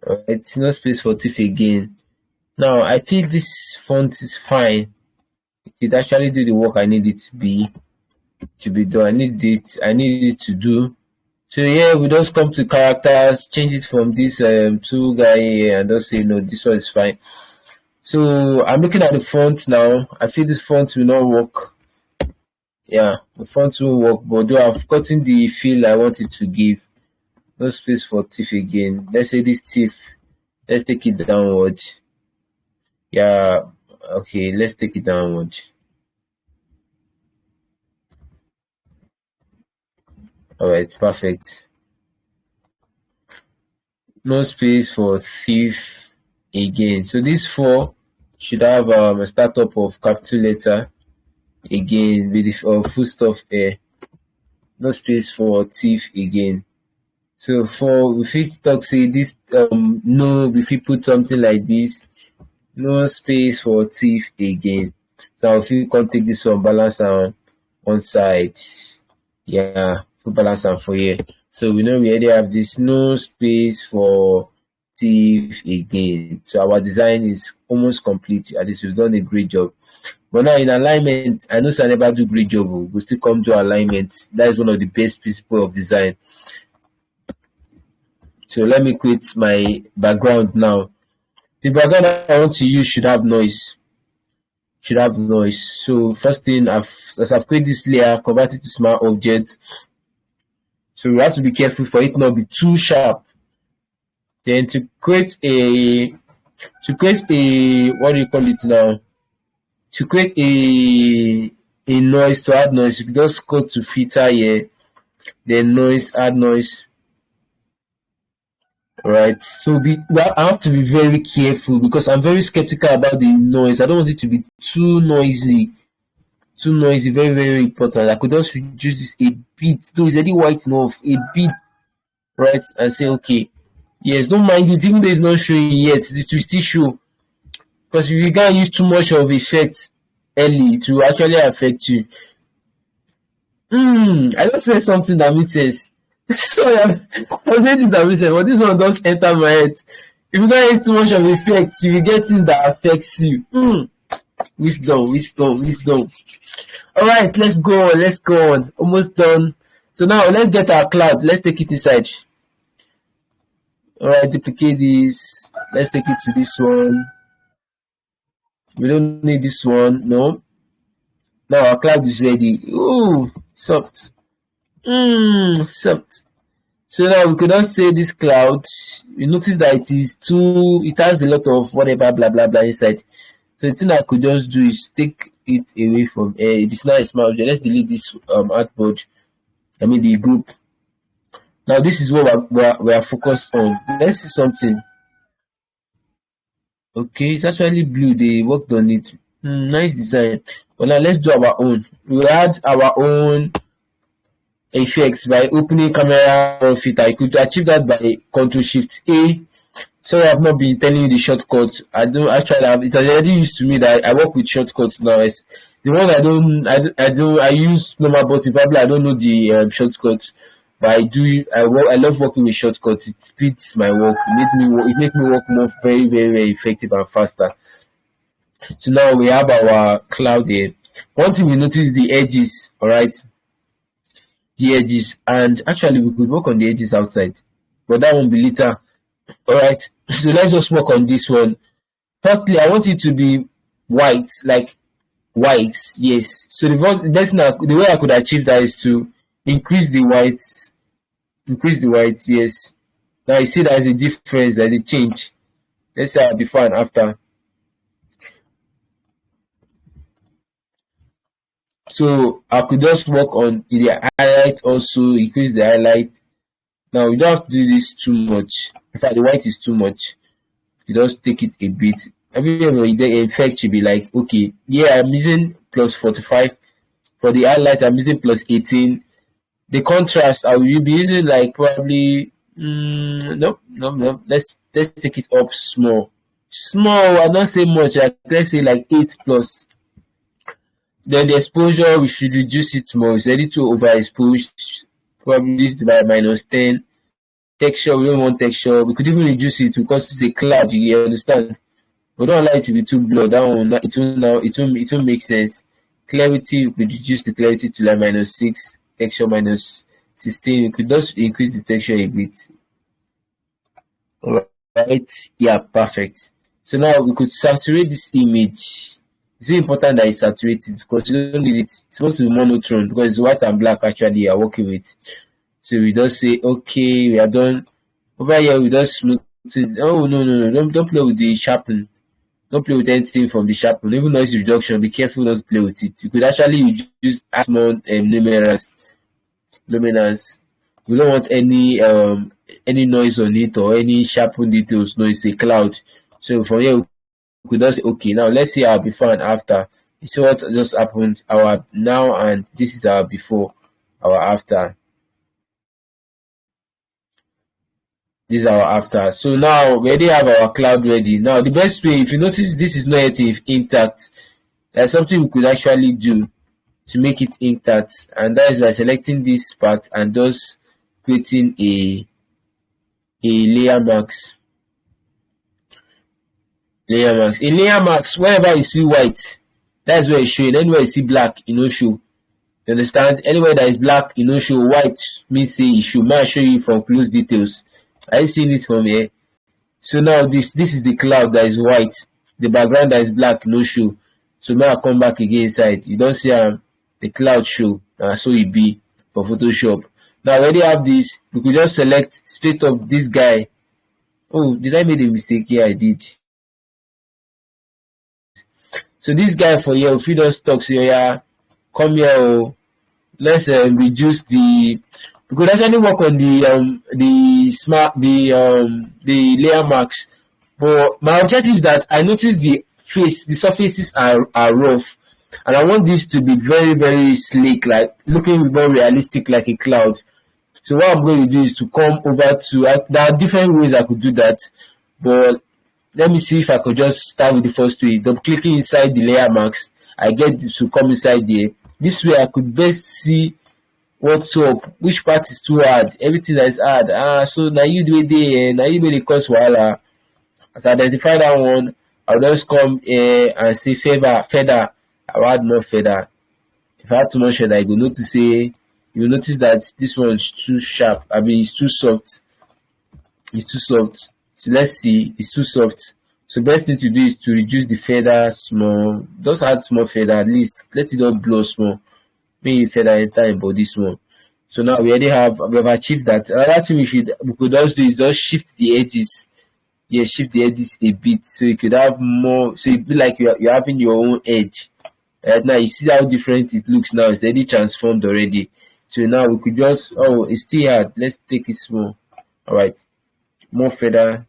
Alright, no space for thief again. Now I feel this font is fine. It actually do the work I need it to be done. I need it to do. So yeah, we just come to characters, change it from this 2 guy here and just say no, this one is fine. So I'm looking at the font now. I feel this font will not work. Yeah, the font will work, but though I've gotten the feel I want it to give. No space for thief again. Let's say this thief. Let's take it downward. Yeah, okay, let's take it downward. Alright, perfect. No space for thief again. So this 4 should have a startup of capital letter again with the full stop here. No space for thief again. So for if we talk say this no, if we put something like this, no space for thief again. So if you can take this one, balance on one side. Yeah, put balance on for here. So we know we already have this no space for thief again. So our design is almost complete. At least we've done a great job. But now in alignment, I know I never do great job. We still come to alignment. That is one of the best principles of design. So let me quit my background now. The background I want to use should have noise. So first thing, as I've created this layer, convert it to smart object. So we have to be careful for it not be too sharp. Then to create a what do you call it now? To create a noise, to add noise, you can just go to filter here, then noise, add noise. Right, so I have to be very careful because I'm very skeptical about the noise. I don't want it to be too noisy. Very, very important. I could just reduce this a bit, though it's already white enough, a bit, right? And say, okay, yes, don't mind it, even though it's not showing yet, it will still show. Because if you can't use too much of effect early, it will actually affect you. I just said something that makes sense. Sorry, I'm saying that makes sense, but this one does enter my head. If you don't use too much of effect, you will get things that affects you. Wisdom. Alright, let's go on. Almost done. So now let's get our cloud. Let's take it inside. Alright, duplicate this. Let's take it to this one. We don't need this one. No. Now our cloud is ready. Ooh, soft. Soft. So now we could not say this cloud. You notice that it has a lot of whatever blah blah blah inside. So the thing I could just do is take it away from here. If it's not a smart object, let's delete this artboard. I mean the group. Now this is what we are focused on. Let's see something. Okay, it's actually blue. They worked on it. Nice design. But now let's do our own. We add our own effects by opening camera profit. I could achieve that by Ctrl Shift A. Sorry, I've not been telling you the shortcuts. I don't actually have. It has already used to me that I work with shortcuts now. It's the one I use normal button. Probably I don't know the shortcuts, but I do. I love working with shortcuts. It speeds my work. It makes me work more very, very, very effective and faster. So now we have our cloud here. One thing we notice the edges. All right, the edges, and actually we could work on the edges outside, but that won't be later. All right, so let's just work on this one. Firstly, I want it to be white, like white. Yes. So the way I could achieve that is to increase the whites. Yes. Now you see there's a difference. There's a change. Let's say before and after. So I could just work on the highlight also, increase the highlight. Now you don't have to do this too much. In fact, the white is too much. You just take it a bit. Everywhere you get effect, you be like, okay, yeah, I'm using plus 45. For the highlight, I'm using plus 18. The contrast, I will be using like probably no. Let's take it up small. Small, I don't say much. Like, let's say like 8 plus. Then the exposure, we should reduce it more. It's ready to overexpose, probably by minus 10. Texture, we don't want texture. We could even reduce it because it's a cloud. You understand? We don't allow it to be too blurred. That one, it will make sense. Clarity, we could reduce the clarity to like minus 6. Texture minus 16. We could just increase the texture a bit. Alright, yeah, perfect. So now we could saturate this image. It's very important that it's saturated because you don't need it. It's supposed to be monotone because it's white and black actually you are working with. So we just say, okay, we are done. Over here, we just smooth it. Oh, no. Don't play with the sharpen. Don't play with anything from the sharpen. Even noise reduction, be careful not to play with it. You could actually use more luminance. We don't want any noise on it or any sharpen details. No, it's a cloud. So from here, we could just say, okay, now let's see our before and after. You see what just happened? Our now and this is our before, our after. This is our after. So now we already have our cloud ready. Now the best way, if you notice this is not yet intact, there's something we could actually do to make it intact, and that is by selecting this part and just creating a layer mask. In layer mask, wherever you see white, that's where it's showing. Anywhere you see black, it no show. You understand? Anywhere that is black, it no show. White means say it should. May I show you from close details? Are you seeing it from here? So now this is the cloud that is white. The background that is black, no show. So now I come back again inside. You don't see the cloud show. So it be for Photoshop. Now I already have this. We could just select straight up this guy. Oh, did I make a mistake? Yeah, I did. So this guy for here, if you just talk, so yeah, come here. Oh, let's reduce the. We could actually work on the layer marks. But my objective is that I notice the surfaces are rough, and I want this to be very, very sleek, like looking more realistic like a cloud. So what I'm going to do is to come over to, there are different ways I could do that, but let me see if I could just start with the first way. Double clicking inside the layer marks, I get this to come inside there. This way I could best see what's up, which part is too hard, everything that is hard. So now you do it there, now you made it cause while as I identify that one, I'll just come here and say feather. I'll add more feather. If I add too much feather, you will notice that this one is too sharp. I mean, it's too soft. So let's see, it's too soft. So best thing to do is to reduce the feather small. Just add small feather, at least let it not blow small. Maybe feather enter in body small. So now we have achieved that. Another thing we could also do is just shift the edges. Yeah, shift the edges a bit so you could have more. So it be like you're having your own edge. Right now you see how different it looks now. It's already transformed already. So now we could just it's still hard. Let's take it small. All right, more feather.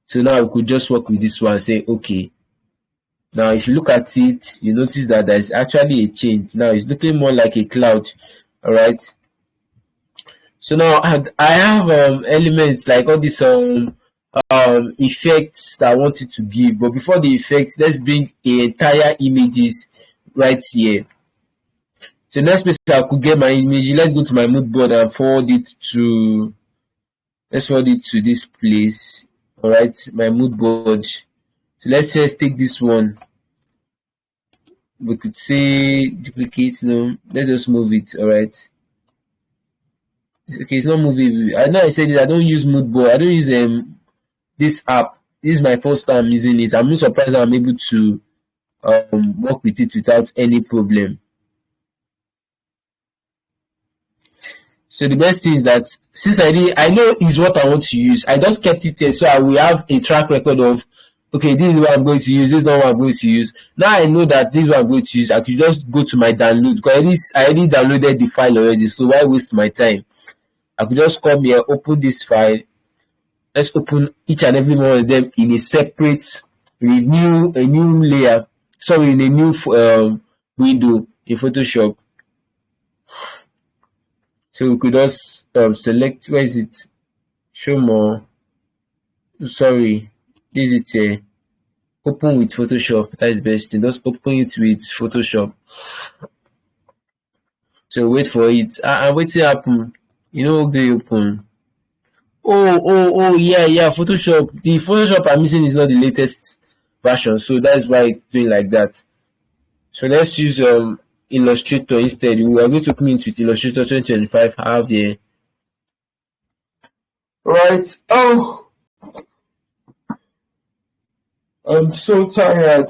So now we could just work with this one and say okay. Now if you look at it, you notice that there is actually a change. Now it's looking more like a cloud. All right. So now I have elements like all these effects that I wanted to give, but before the effects, let's bring the entire images right here. So next place I could get my image. Let's go to my mood board and forward it to this place. All right, my mood board. So let's just take this one. We could say duplicate. No, let's just move it. All right. Okay, it's not moving. I know I said it. I don't use mood board. I don't use this app. This is my first time using it. I'm not surprised that I'm able to work with it without any problem. So the best thing is that since I know is what I want to use, I just kept it here so I will have a track record of okay, this is what I'm going to use, this is not what I'm going to use. Now I know that this is what I'm going to use. I could just go to my download because I already downloaded the file already. So why waste my time? I could just come here, open this file. Let's open each and every one of them in a separate, a new layer. Sorry, in a new window in Photoshop. So we could just select, where is it? Show more. Sorry, this is it here. Open with Photoshop. That is best thing. Just open it with Photoshop. So wait for it. And wait till happen. You know, they open. Oh, yeah. Photoshop. The Photoshop I'm using is not the latest version, so that's why it's doing like that. So let's use Illustrator instead. We are going to open it with Illustrator 2025. I have here. Right. Oh, I'm so tired.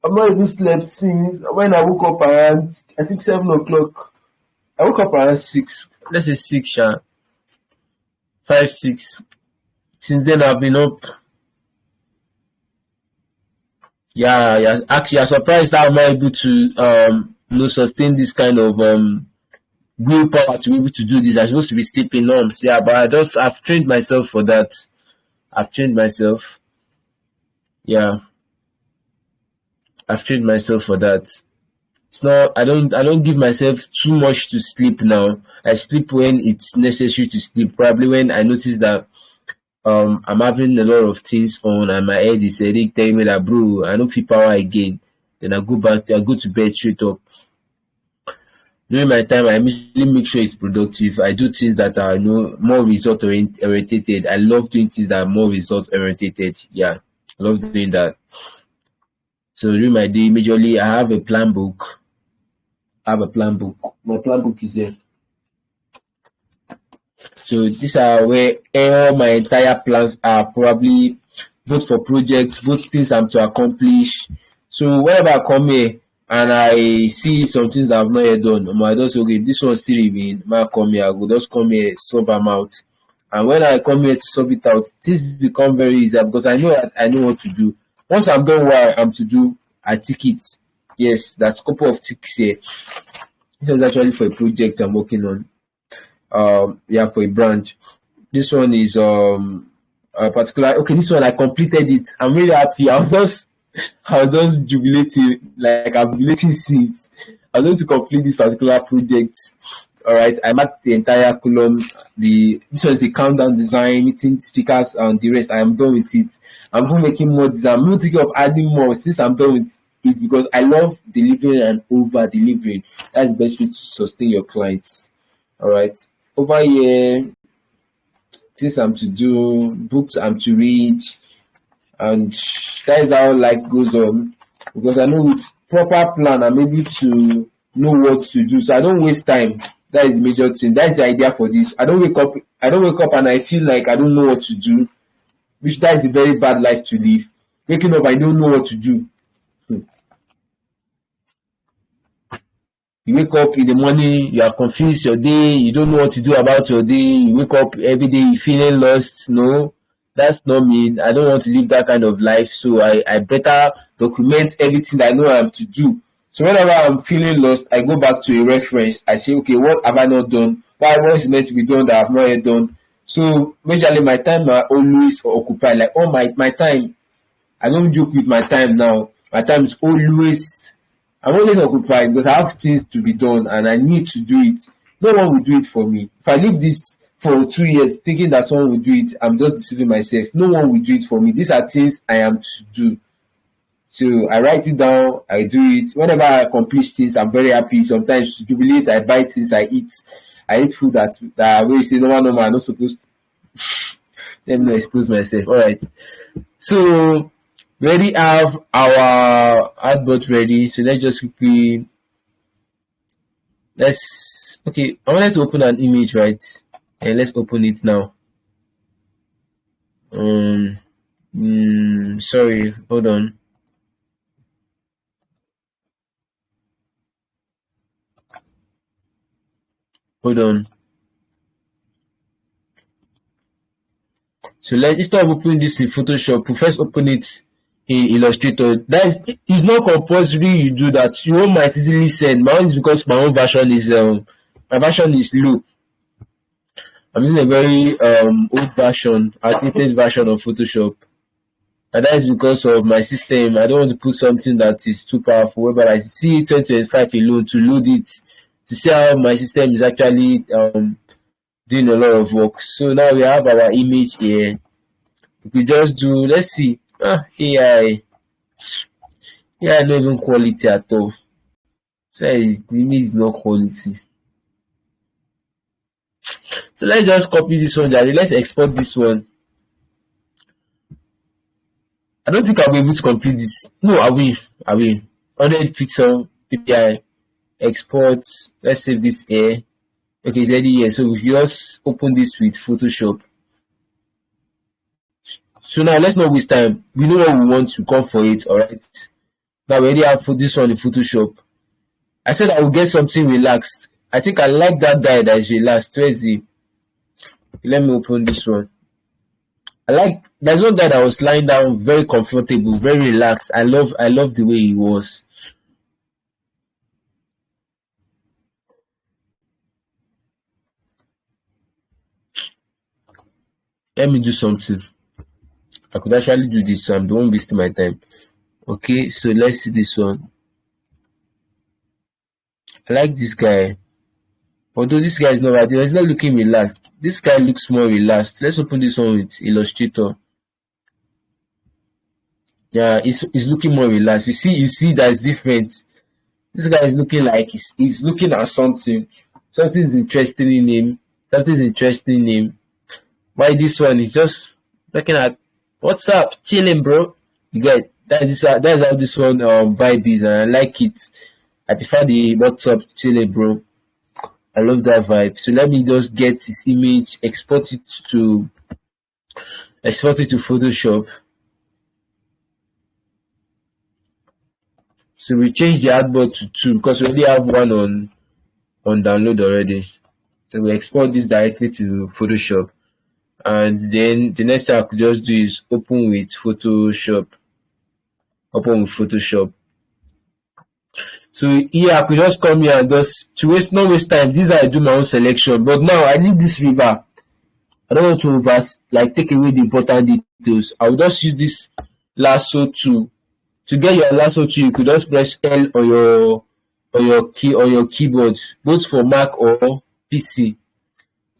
I'm not even slept since when I woke up around, I think 7 o'clock. I woke up around 6. Let's say 6, 5, 6. Since then I've been up. Yeah. Actually, I'm surprised how I'm able to sustain this kind of willpower to be able to do this. I'm supposed to be sleeping norms, yeah, but I've trained myself for that. I've trained myself. Yeah. I've trained myself for that. It's not, I don't give myself too much to sleep now. I sleep when it's necessary to sleep. Probably when I notice that I'm having a lot of things on and my head is headache, telling me that, bro, I don't feel power again. Then I go to bed straight up. During my time, I immediately make sure it's productive. I do things that are more result oriented. I love doing things that are more result oriented. Yeah, I love doing that. So during my day, majorly I have a plan book. My plan book is there. So these are where all my entire plans are, probably both for projects, both things I'm to accomplish. So whenever I come here and I see some things that I've not yet done, I just okay, this one still remain. I come here, I go just come here, solve them out. And when I come here to solve it out, things become very easy because I know what to do. Once I'm done what I'm to do, I tick it. Yes, that's a couple of ticks here. This was actually for a project I'm working on. For a branch. This one is a particular. Okay, this one I completed it. I'm really happy. I was just jubilating, like I'm jubilating since I was going to complete this particular project. All right, I marked the entire column. This one is a countdown design, meeting speakers, and the rest. I am done with it. I'm even making more design. I'm not thinking of adding more since I'm done with it because I love delivering and over delivering. That's the best way to sustain your clients. All right, over here, things I'm to do, books I'm to read, and that is how life goes on. Because I know with proper plan, I'm able to know what to do, so I don't waste time. That is the major thing. That is the idea for this. I don't wake up and I feel like I don't know what to do, which that is a very bad life to live. Waking up, I don't know what to do. You wake up in the morning, you are confused your day, you don't know what to do about your day, you wake up every day you feeling lost. No, that's not me. I don't want to live that kind of life. So I better document everything that I know I am to do. So whenever I'm feeling lost, I go back to a reference. I say, okay, what have I not done? What is meant to be done that I have not yet done? So majorly my time are always occupied. Like all my time, I don't joke with my time now. My time is I'm always occupied because I have things to be done and I need to do it. No one will do it for me. If I leave this for 2 years thinking that someone will do it, I'm just deceiving myself. No one will do it for me. These are things I am to do. So I write it down, I do it. Whenever I accomplish things, I'm very happy. Sometimes to jubilate, I buy things, I eat. I eat food that I always say, no, I'm not supposed to. Let me not expose myself. All right. So we already have our advert ready. So let's just quickly, okay, I wanted to open an image, right? And let's open it now. Sorry, hold on. Hold on. So instead of opening this in Photoshop, we'll first open it in Illustrator. That is, it's not compulsory you do that. Your own might easily send. My own is because my own version is my version is low. I'm using a very old version, outdated version of Photoshop. And that is because of my system. I don't want to put something that is too powerful. But I see 2025 alone to load it to see how my system is actually doing a lot of work. So now we have our image here. We just do, let's see. AI not even quality at all. So the image is not quality. So let's just copy this one, Jerry. Let's export this one. I don't think I'll be able to complete this. No, I will. 100 pixel API export. Let's save this here. Okay, it's already here. So we just open this with Photoshop. So now let's not waste time. We know what we want to come for it, alright? Now we already have this one in Photoshop. I said I will get something relaxed. I think I like that guy that is relaxed. Where is he? Let me open this one. There's one guy that was lying down very comfortable, very relaxed. I love the way he was. Let me do something. I could actually do this, so I don't waste my time. Okay, so let's see this one. I like this guy. Although this guy is not he's not looking relaxed. This guy looks more relaxed. Let's open this one with Illustrator. Yeah, he's looking more relaxed. You see that it's different. This guy is looking like he's looking at something. Something's interesting in him. Why this one is just looking at what's up, chilling, bro. You get that's how this one vibe is, and I like it. I prefer the what's up, chilling, bro. I love that vibe. So let me just get this image, export it to Photoshop. So we change the artboard to 2 because we already have one on download already. So we export this directly to Photoshop. And then the next thing I could just do is open with Photoshop. So here I could just come here and just not waste time. This is how I do my own selection. But now I need this river. I don't want to take away the important details. I will just use this lasso tool. To get your lasso tool, you could just press L on your keyboard, both for Mac or PC.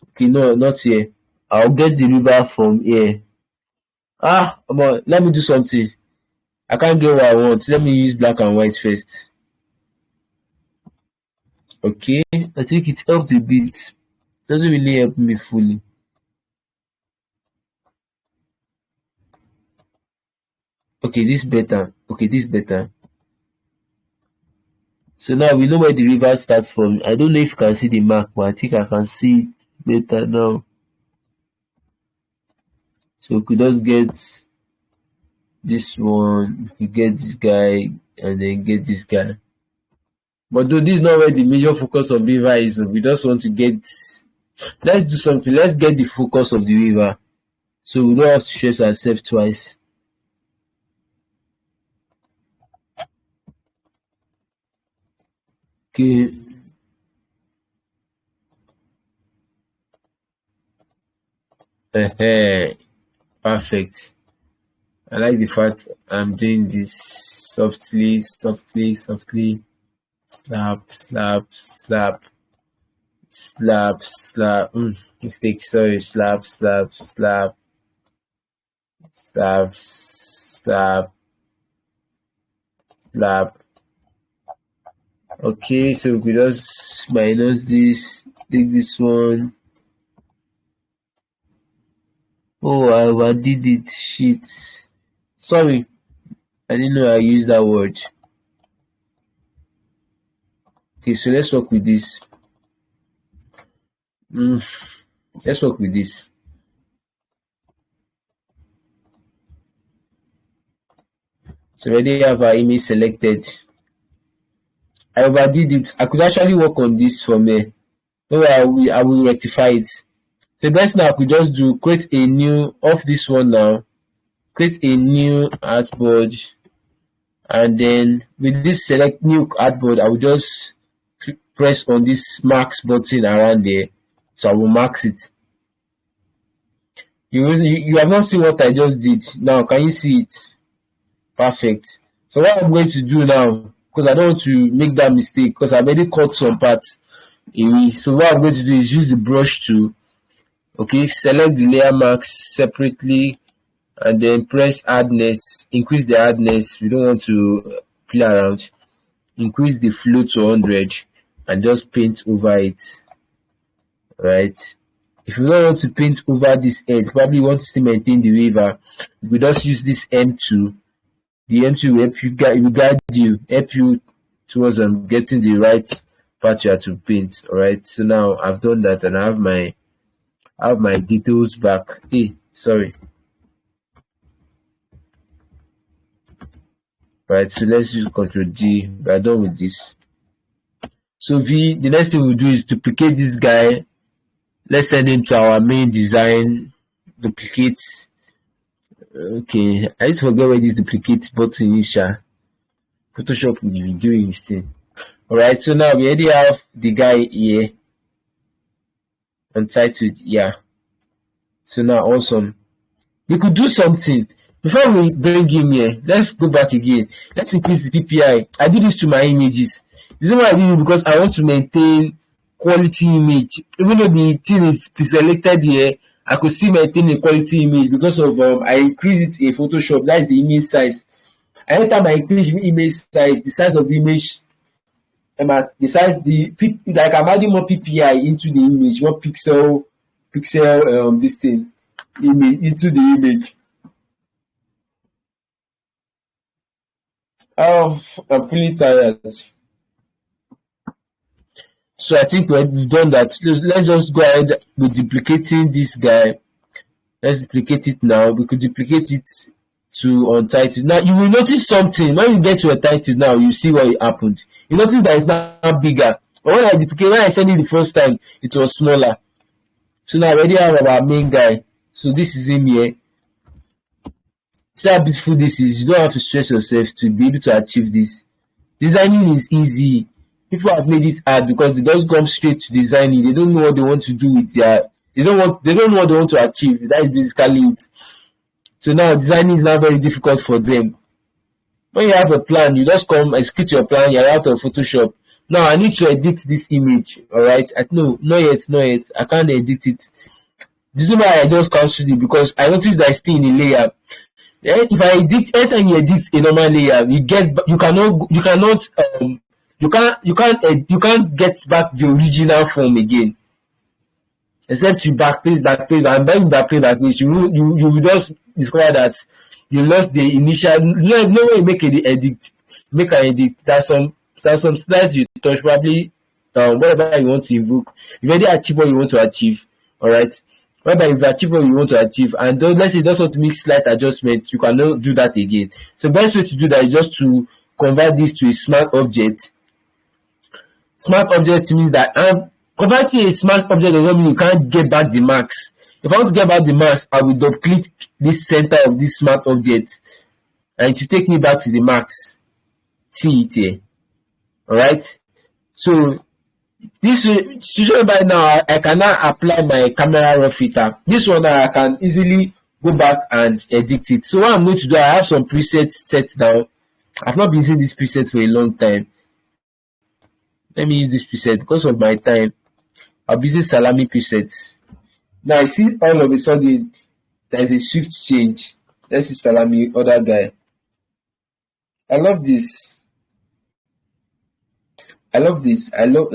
Okay, no, not here. I'll get the river from here. Let me do something. I can't get what I want. Let me use black and white first. Okay, I think it helped a bit. Doesn't really help me fully. Okay, this better. So now we know where the river starts from. I don't know if you can see the mark, but I think I can see it better now. So we could just get this one, we get this guy, and then get this guy. But though this is not where the major focus of the river is, we just want to let's do something. Let's get the focus of the river. So we don't have to stress ourselves twice. Okay. Perfect. I like the fact I'm doing this softly. Slap. Mistake, sorry. Slap. Okay, so we just minus this, take this one. Oh, I overdid it. Shit. Sorry. I didn't know I used that word. Okay, so let's work with this. Let's work with this. So we already have our image selected. I overdid it. I could actually work on this from here. No, I will rectify it. The best now I could just do create a new off this one now. create a new artboard, and then with this select new artboard, I will just press on this marks button around there. So I will mark it. You have not seen what I just did. Now can you see it? Perfect. So what I'm going to do now, because I don't want to make that mistake, because I've already cut some parts away. So what I'm going to do is use the brush tool. Okay, select the layer marks separately, and then press hardness, increase the hardness. We don't want to play around. Increase the flow to 100 and just paint over it. Right. If you don't want to paint over this edge, probably want to still maintain the waiver, we just use this M2. The M2 will help you guide you, help you towards getting the right part you have to paint. Alright. So now I've done that, and I have my details back. Hey, sorry. Right, so let's use Ctrl D. We're done with this. So the next thing we'll do is duplicate this guy. Let's send him to our main design. Duplicate. Okay, I used to forget where this duplicate button is. Photoshop will be doing this thing. Alright, so now we already have the guy here untitled. Yeah. So now, awesome. We could do something. Before we bring him here, let's go back again. Let's increase the PPI. I did this to my images. The reason why I did it because I want to maintain quality image. Even though the thing is pre-selected here, I could still maintain a quality image because of I increased it in Photoshop. That's the image size. Anytime I increase the image size, the size of the image, the size, like I'm adding more PPI into the image, more pixel, this thing, image into the image. Oh, I'm feeling tired. So I think we've done that. Let's just go ahead with duplicating this guy. Let's duplicate it now. We could duplicate it to untitled. Now you will notice something. When you get to a title now, you see what happened. You notice that it's now bigger. But when I sent it the first time, it was smaller. So now I already have our main guy. So this is him here. See how beautiful this is. You don't have to stress yourself to be able to achieve this. Designing is easy. People have made it hard because they just come straight to designing. They don't know what they want to do with their. They don't know what they want to achieve. That is basically it. So now designing is now very difficult for them. When you have a plan, you just come execute your plan. You're out of Photoshop. Now I need to edit this image. All right. No, not yet. I can't edit it. This is why I just canceled it because I noticed that it's still in a layer. If I edit, anytime you edit a normal layer, you can't get back the original form again. Except you backplace, and by backplace, you will just discover that you lost the initial. No way you make an edit. There's some slides you touch, probably whatever you want to invoke. You've already achieved what you want to achieve. All right. Whereby you've achieved what you want to achieve, and let's say you just want to make slight adjustments, you cannot do that again. So the best way to do that is just to convert this to a smart object. Smart object means that converting a smart object does not mean you can't get back the marks. If I want to get back the marks, I will double click this center of this smart object, and it will take me back to the marks. See it here. Alright. So this situation by now, I can now apply my camera raw filter. This one I can easily go back and edit it. So what I'm going to do, I have some presets set down. I've not been using this preset for a long time. Let me use this preset because of my time. I'll be using salami presets. Now I see all of a sudden there's a swift change. Let's see salami, other guy. I love this. I love this. I love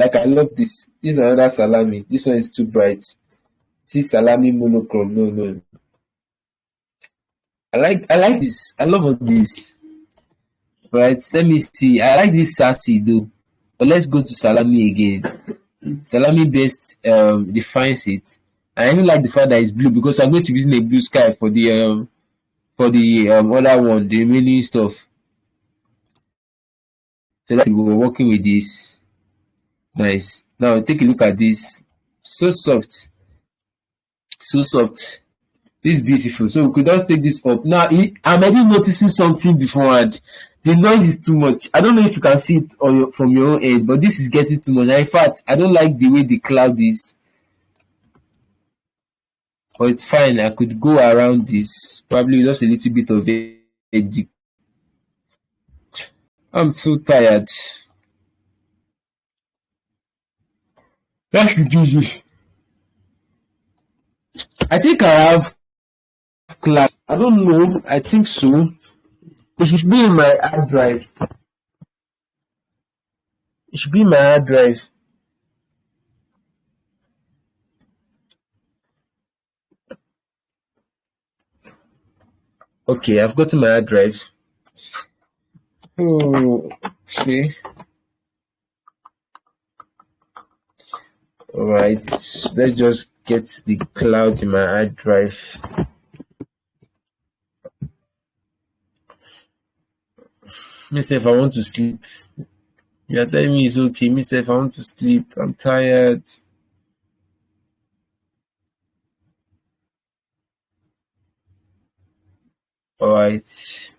this. This is another salami. This one is too bright. See salami monochrome. No. I like this. I love all this. Right. Let me see. I like this sassy though. But let's go to salami again. Salami best defines it. I even like the fact that it's blue because I'm going to be using a blue sky for the other one, the remaining stuff. So we're working with this. Nice. Now take a look at this. So soft. This This is beautiful. So we could just take this up. Now, I'm already noticing something beforehand. The noise is too much. I don't know if you can see it on from your own end, but this is getting too much. In fact, I don't like the way the cloud is. But it's fine. I could go around this. Probably just a little bit of a deep. I'm so tired. That's the easy. I think I have class. I don't know. I think so. It should be in my hard drive. It should be in my hard drive. Okay, I've got my hard drive. Oh, okay. Alright, let's just get the cloud in my hard drive. Myself, I want to sleep. You are telling me it's okay. Myself, I want to sleep. I'm tired. Alright.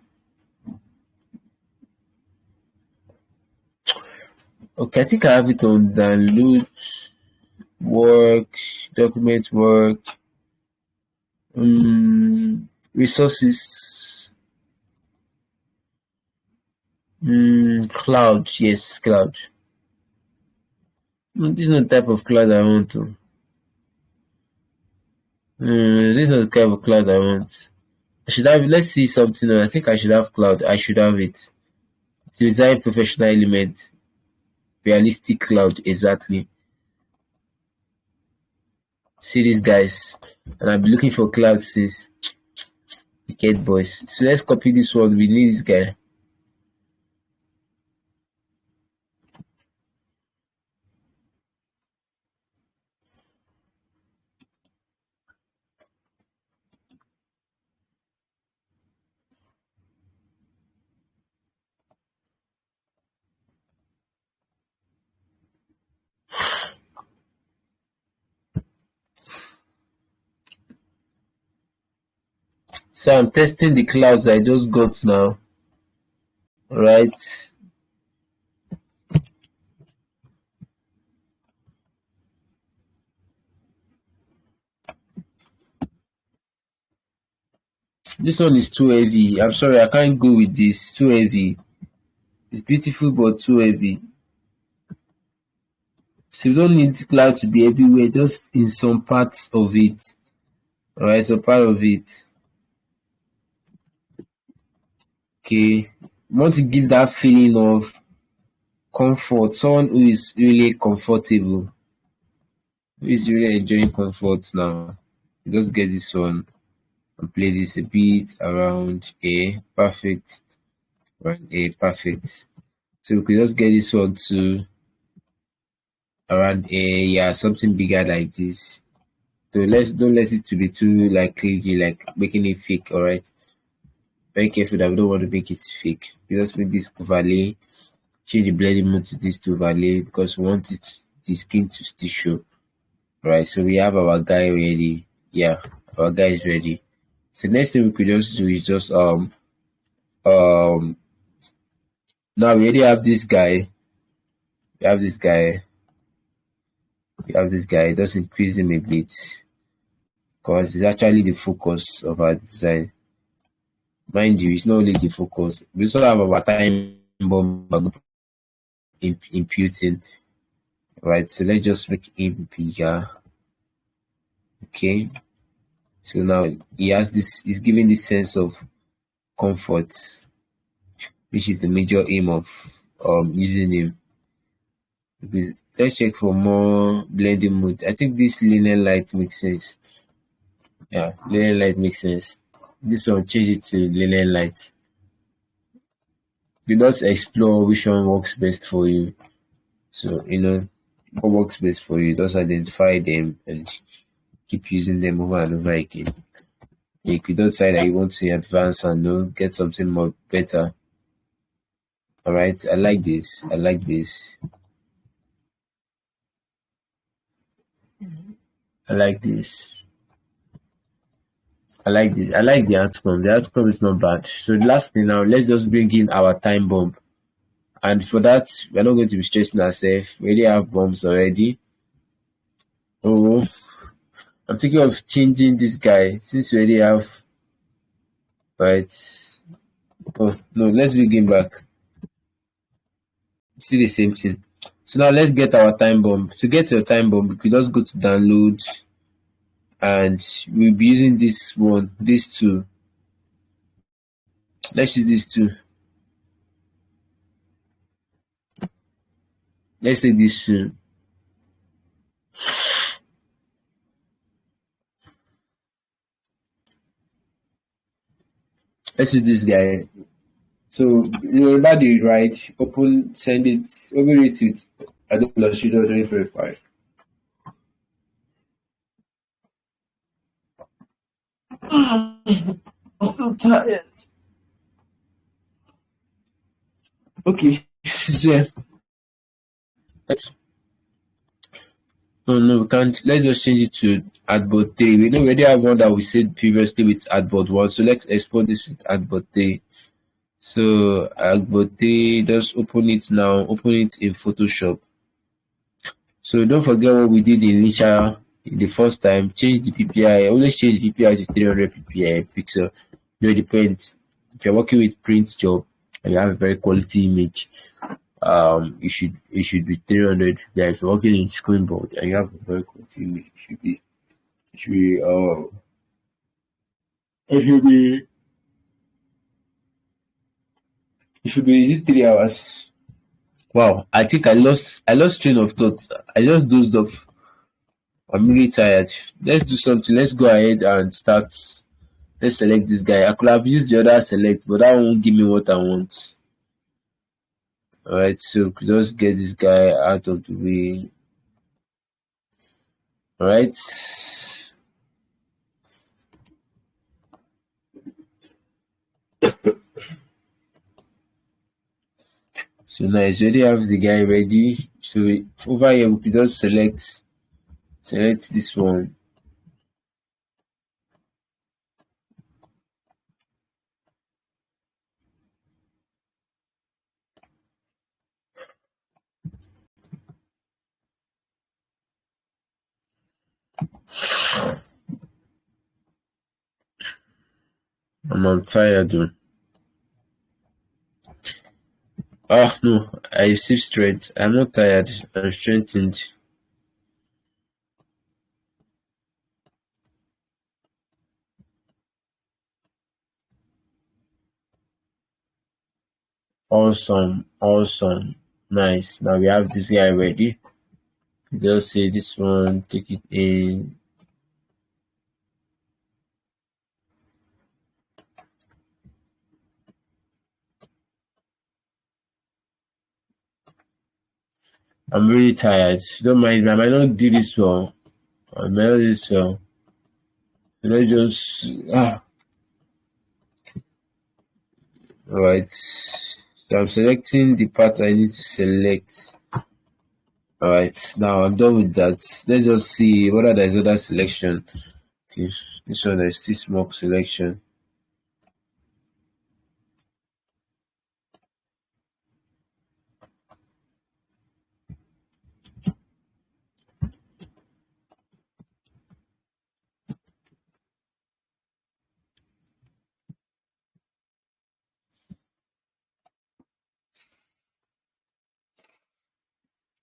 Okay, I think I have it on download, work, document work, resources, cloud. Yes, cloud. This is not the type of cloud I want to. This is not the type of cloud I want. I should have. Let's see something. I think I should have cloud. I should have it. Design professional element. Realistic cloud. Exactly. See these guys, and I've been looking for cloud since. Wicked boys. So let's copy this one. We need this guy. So I'm testing the clouds I just got now. Alright. This one is too heavy. I'm sorry, I can't go with this. Too heavy. It's beautiful but too heavy. So you don't need cloud to be everywhere, just in some parts of it. Alright, so part of it. Okay. You want to give that feeling of comfort. Someone who is really comfortable. Who is really enjoying comfort now. You just get this one and play this a bit around A. Perfect. Around A. Perfect. So we could just get this one to around A. Yeah, something bigger like this. So don't let it to be too like clingy, like making it fake. Alright. Very careful that we don't want to make it fake. We just make this overlay. Change the blending mode to this to overlay because we want it the skin to still show. Right, so we have our guy ready. Yeah, our guy is ready. So next thing we could just do is just now we already have this guy. We have this guy. We have this guy. Just increase him a bit because it's actually the focus of our design. Mind you, it's not only the focus. We also have our time bomb imputing. Right, so let's just make him bigger. Okay. So now he has this, he's giving this sense of comfort, which is the major aim of using him. Let's check for more blending mode. I think this linear light makes sense. Yeah, linear light makes sense. This one, change it to linear light. You just explore which one works best for you. So, what works best for you, just identify them and keep using them over and over again. You could decide that you want to advance and get something more better. Alright, I like this. I like this. I like this. I like this. I like the outcome. The outcome is not bad. So the last thing now, let's just bring in our time bomb. And for that, we're not going to be stressing ourselves. We already have bombs already. Oh, I'm thinking of changing this guy since we already have. Right. Oh no, let's begin back. See the same thing. So now let's get our time bomb. To get your time bomb, we could just go to download and we'll be using this one, these two. Let's use these two. Let's take this two. Let's use this guy. So you know that you write, open, send it, open it with Adobe Illustrator 2025. I'm so tired. Okay, so let's. No, no, we can't. Let's just change it to Adbot 3. We know we already have one that we said previously with Adbot 1. So let's export this with Adbot 3. So Adbot 3, just open it now. Open it in Photoshop. So don't forget what we did the first time. Change the PPI. Always change the PPI to 300 PPI pixel. No, it depends. If you're working with print job and you have a very quality image, it should be 300. Yeah, if you're working in screen board and you have a very quality image, it should be it should be it should be 3 hours. Wow, I think I lost train of thought. I just dozed off. I'm really tired. Let's do something. Let's go ahead and start. Let's select this guy. I could have used the other select, but that won't give me what I want. Alright, so just get this guy out of the way. Alright. So now it's already have the guy ready. So over here we could just select this one. I'm tired though. Ah no, I received strength. I'm not tired. I'm strengthened. Awesome, awesome, nice. Now we have this guy ready. Just say this one, take it in. I'm really tired. Don't mind, I might not do this well. I might not do this well. Let's just alright. So I'm selecting the part I need to select. Alright, now I'm done with that. Let's just see whether there's other selection. Okay, this one is still smoke selection.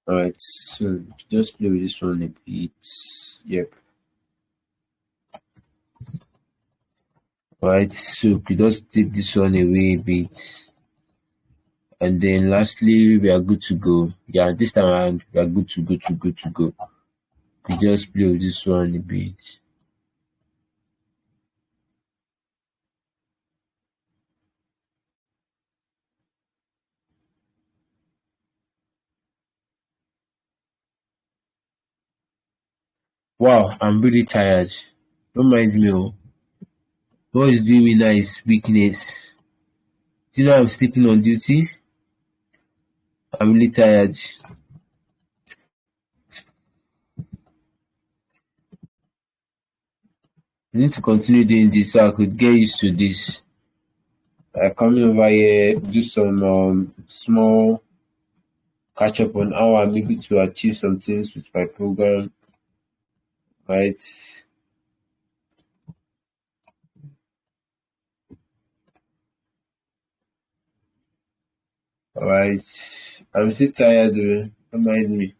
Alright, so just play with this one a bit. Yep. Alright, so we just take this one away a bit. And then lastly, we are good to go. Yeah, this time around, we are good to go. We just play with this one a bit. Wow, I'm really tired. Don't mind me. Oh. What is doing me now is weakness. Do you know I'm sleeping on duty? I'm really tired. I need to continue doing this so I could get used to this. Coming over here, do some small catch up on how I'm able to achieve some things with my program, right? All right. I'm still tired, though. Don't mind me.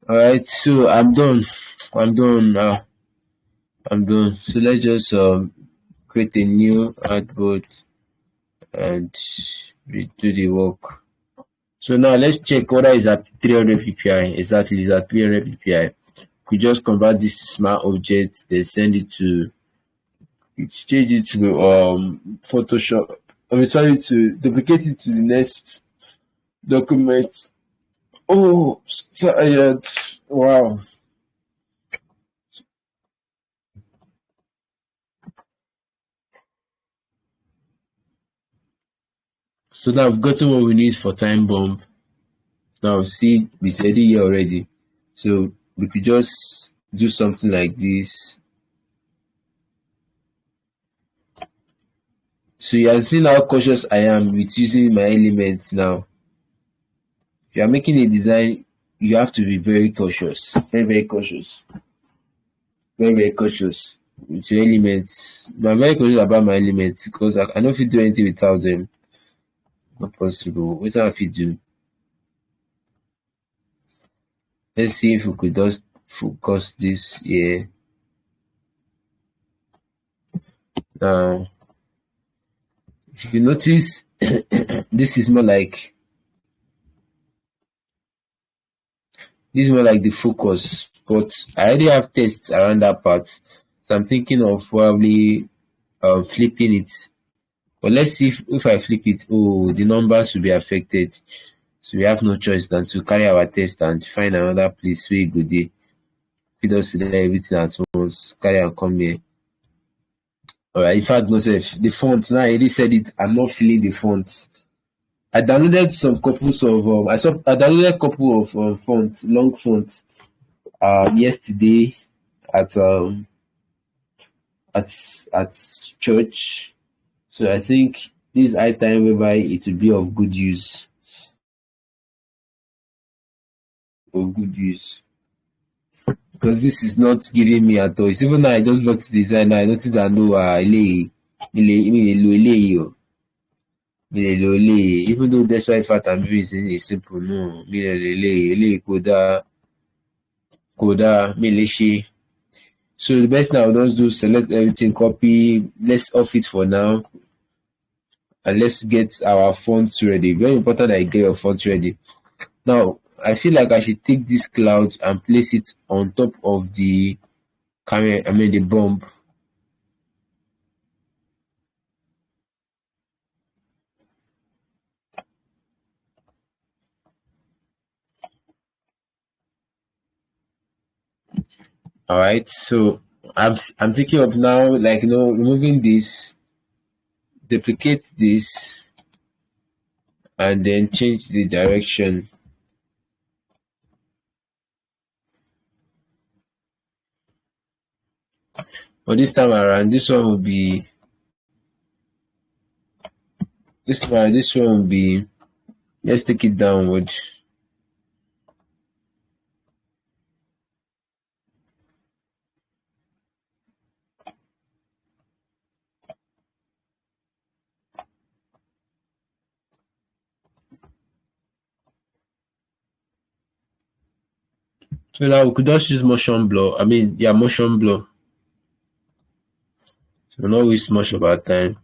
All right. So I'm done. I'm done now. I'm done. So let's just create a new artboard and we do the work. So now let's check whether it's at 300 ppi. Exactly, it's at 300 ppi. We just convert this to smart object, then send it to change it to Photoshop. I'm sorry, to duplicate it to the next document. Oh, tired. Wow. So now I've gotten what we need for time bomb. Now see, it's already here already. So we could just do something like this. So you have seen how cautious I am with using my elements now. If you are making a design, you have to be very cautious. Very, very cautious. Very, very cautious with your elements. But I'm very cautious about my elements because I don't fit do anything without them. Not possible. What I fit do? Let's see if we could just focus this here. Now, if you notice, this is more like the focus, but I already have tests around that part, so I'm thinking of probably flipping it. But let's see if I flip it, oh, the numbers will be affected. So we have no choice than to carry our test and find another place where go dey. Fit just select everything at once, carry and come here. Alright, in fact, no sef, the font now I already said it, I'm not feeling the font. I downloaded some couples of I downloaded a couple of fonts, long fonts, yesterday at at church. So I think this is high time whereby it will be of good use. Of good use. Because this is not giving me at all. It's even now I just got to design now. I noticed that no even though despite the fact I'm using a simple no koda. So the best now I'll just do select everything, copy, let's off it for now. And let's get our fonts ready. Very important that you get your fonts ready. Now I feel like I should take this cloud and place it on top of the camera, the bomb. All right, so I'm thinking of now, like, removing this, duplicate this, and then change the direction. But this time around, this one will be let's take it downward. So now we could just use motion blur. Motion blur. So not waste much of our time.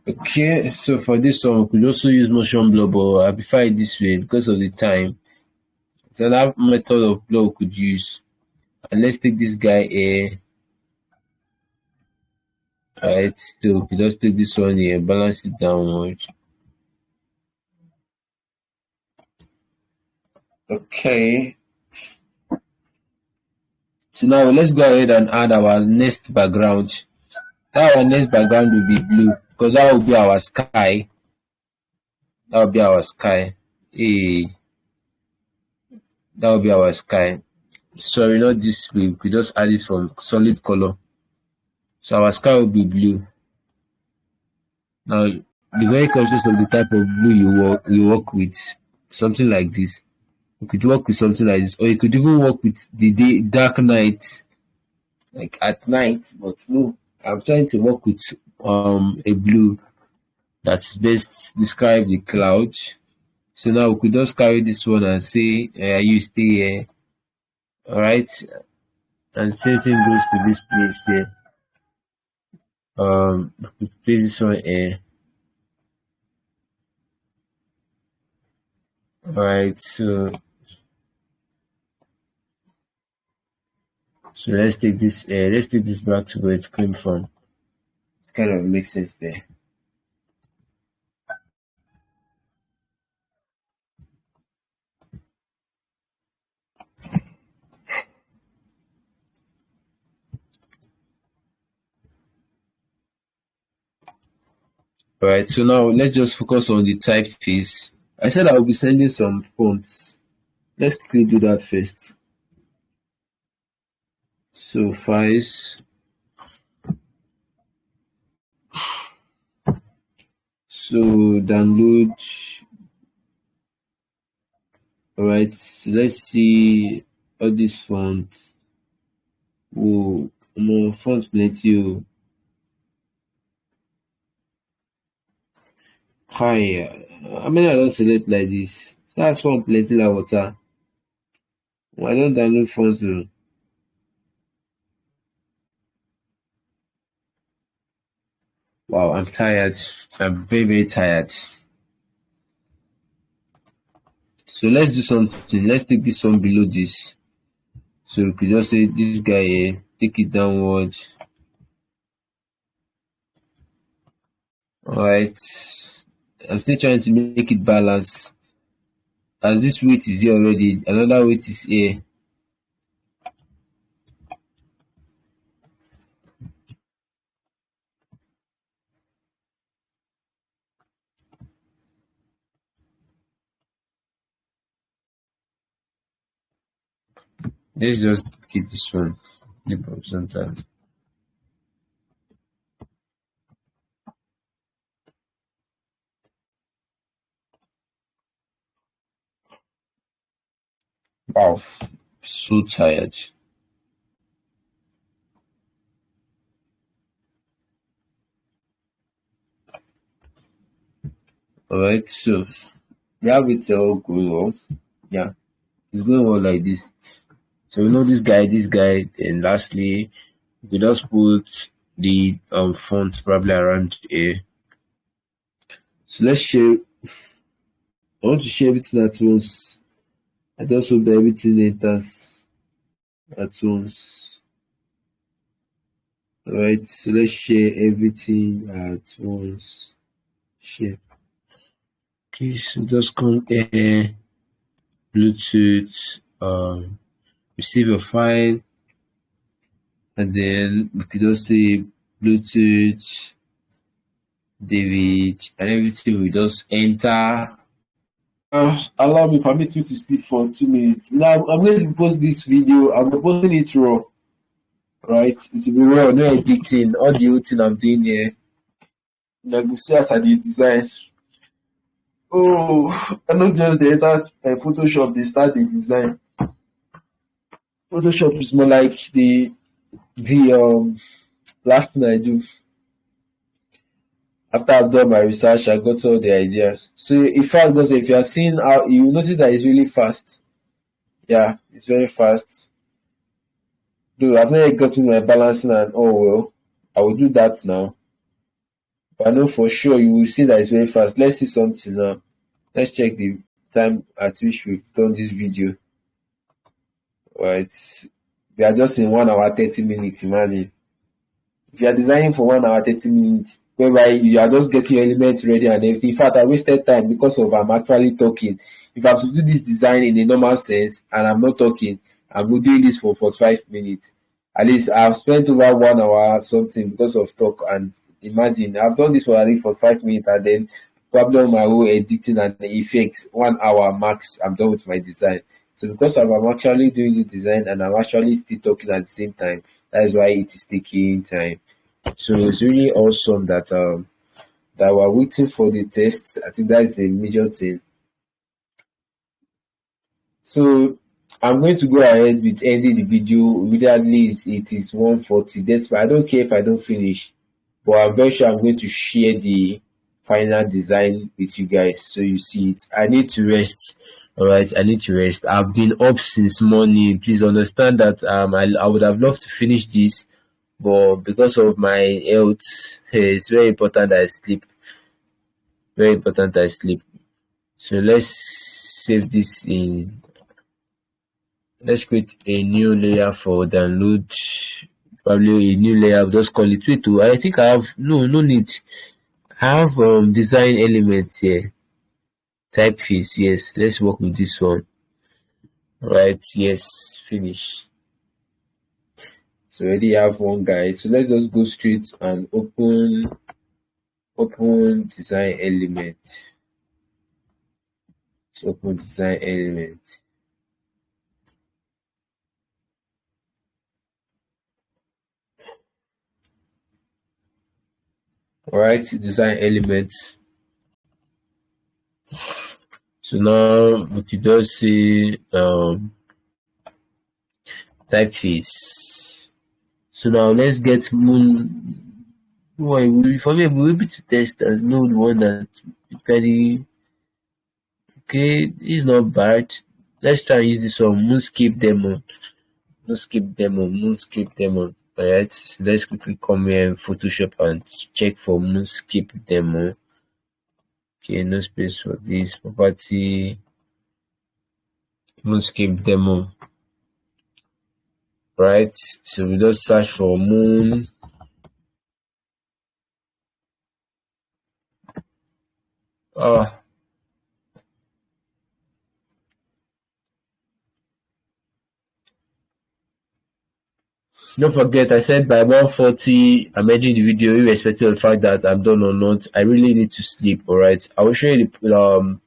Okay, so for this one, we could also use motion blur, but I prefer it this way because of the time. It's another method of blur we could use. And let's take this guy here. Alright, so we could just take this one here, balance it downward. Okay. So now let's go ahead and add our next background. That our next background will be blue because that will be our sky. That will be our sky. Hey, that will be our sky. Sorry, not this way. We just add it from solid color. So our sky will be blue. Now, be very conscious of the type of blue you work with. Something like this. You could work with something like this, or you could even work with the day dark night, like at night. But no, I'm trying to work with a blue that's best describe the cloud. So now we could just carry this one and say, you stay here, all right? And same thing goes to this place here. Place this one here. All right, so let's take this. Let's take this back to where it came from. It kind of makes sense there. All right, so now let's just focus on the typeface. I said I will be sending some fonts. Let's quickly do that first. So files. So download. All right, so let's see all these fonts. Oh, more fonts plenty. Oh. Hi, how many I don't select like this? So that's font plenty like water. Why don't download fonts? Oh. Wow, I'm tired. I'm very, very tired. So let's do something. Let's take this one below this. So we could just say this guy here, take it downward. Alright. I'm still trying to make it balance. As this weight is here already, another weight is here. Let's just keep this one. Sometimes. Wow, so tired. Alright, so we have it all going well. Yeah, it's going well like this. So we know this guy, and lastly, we just put the font probably around here. So let's share. I want to share everything at once. I just hope that everything enters at once. Alright, so let's share everything at once. Share. Okay, so just come here, Bluetooth, receive a file, and then we could just say Bluetooth, David, and everything will just enter. Permit me to sleep for 2 minutes. Now I'm going to post this video. I'm posting it raw. Right? It will be raw, no editing. All the whole thing I'm doing here. Like you see as I did design. Oh, I not just the enter Photoshop, they start the design. Photoshop is more like the last thing I do. After I've done my research, I got all the ideas. So in fact, because if you are seeing how, you notice that it's really fast. Yeah, it's very fast. Though I've not yet gotten my balancing and well, I will do that now. But I know for sure you will see that it's very fast. Let's see something now. Let's check the time at which we've done this video. Right. We are just in 1 hour 30 minutes, imagine. If you are designing for 1 hour 30 minutes, whereby you are just getting your elements ready and everything. In fact, I wasted time because of I'm actually talking. If I have to do this design in a normal sense and I'm not talking, I'm doing this for 45 minutes. At least I've spent over 1 hour something because of talk. And imagine, I've done this for at least 45 minutes, and then probably on my own editing and the effects, 1 hour max, I'm done with my design. So because I'm actually doing the design and I'm actually still talking at the same time, that is why it is taking time. So it's really awesome that we're waiting for the test. I think that is a major thing. So I'm going to go ahead with ending the video. Immediately it is 1:40. That's why I don't care if I don't finish, but I'm very sure I'm going to share the final design with you guys so you see it. I need to rest. All right, I need to rest. I've been up since morning. Please understand that I would have loved to finish this, but because of my health, it's very important that I sleep. Very important that I sleep. So save this in let's create a new layer for download. Probably a new layer. I'll just call it. Wait, I think I have no need. I have design elements here. Typeface, yes. Let's work with this one. Right, yes, finish. So already have one guy. So let's just go straight and open design element. Let's open design element. Alright, design elements. So now we could just see typeface. So now let's get moon. Boy, for me, we'll be able to test and know the one that very okay. It's not bad. Let's try and use this one. Moonscape demo. Moonscape demo. Alright. So let's quickly come here in Photoshop and check for Moonscape demo. Okay, no space for this property. Moonscape demo. Right. So we just search for moon. Ah. Don't forget, I said by 1:40, I'm ending the video, irrespective of the fact that I'm done or not. I really need to sleep, alright? I will show you the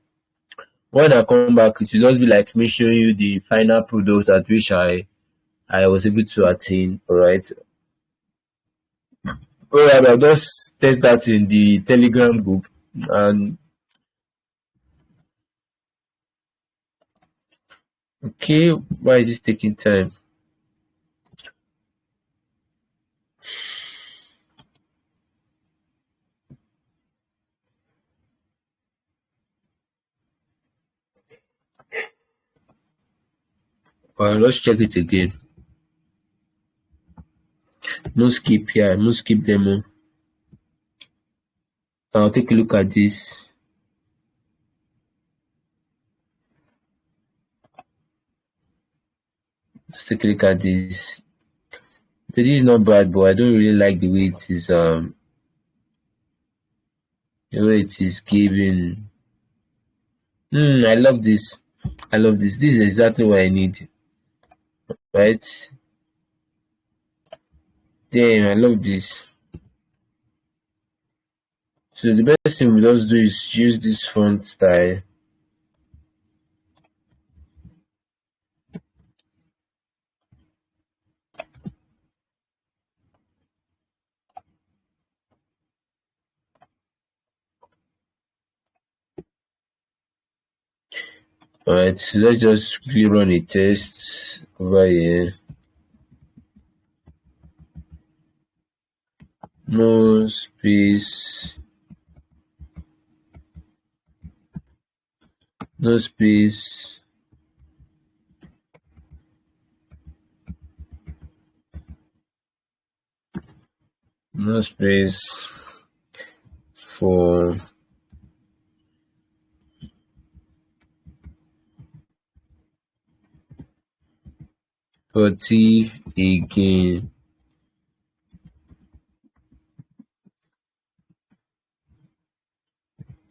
when I come back, it will just be like me showing you the final product at which I was able to attain, alright? Alright, I'll just test that in the Telegram group. And okay, why is this taking time? Well, let's check it again. No skip here, no skip demo. I'll take a look at this. Let's take a look at this. This is not bad, but I don't really like the way it is the way it is giving. I love this. I love this. This is exactly what I need. Right? Damn, I love this. So the best thing we just do is use this font style. Alright, so let's just quickly run a test over here. No space. No space. No space for T again.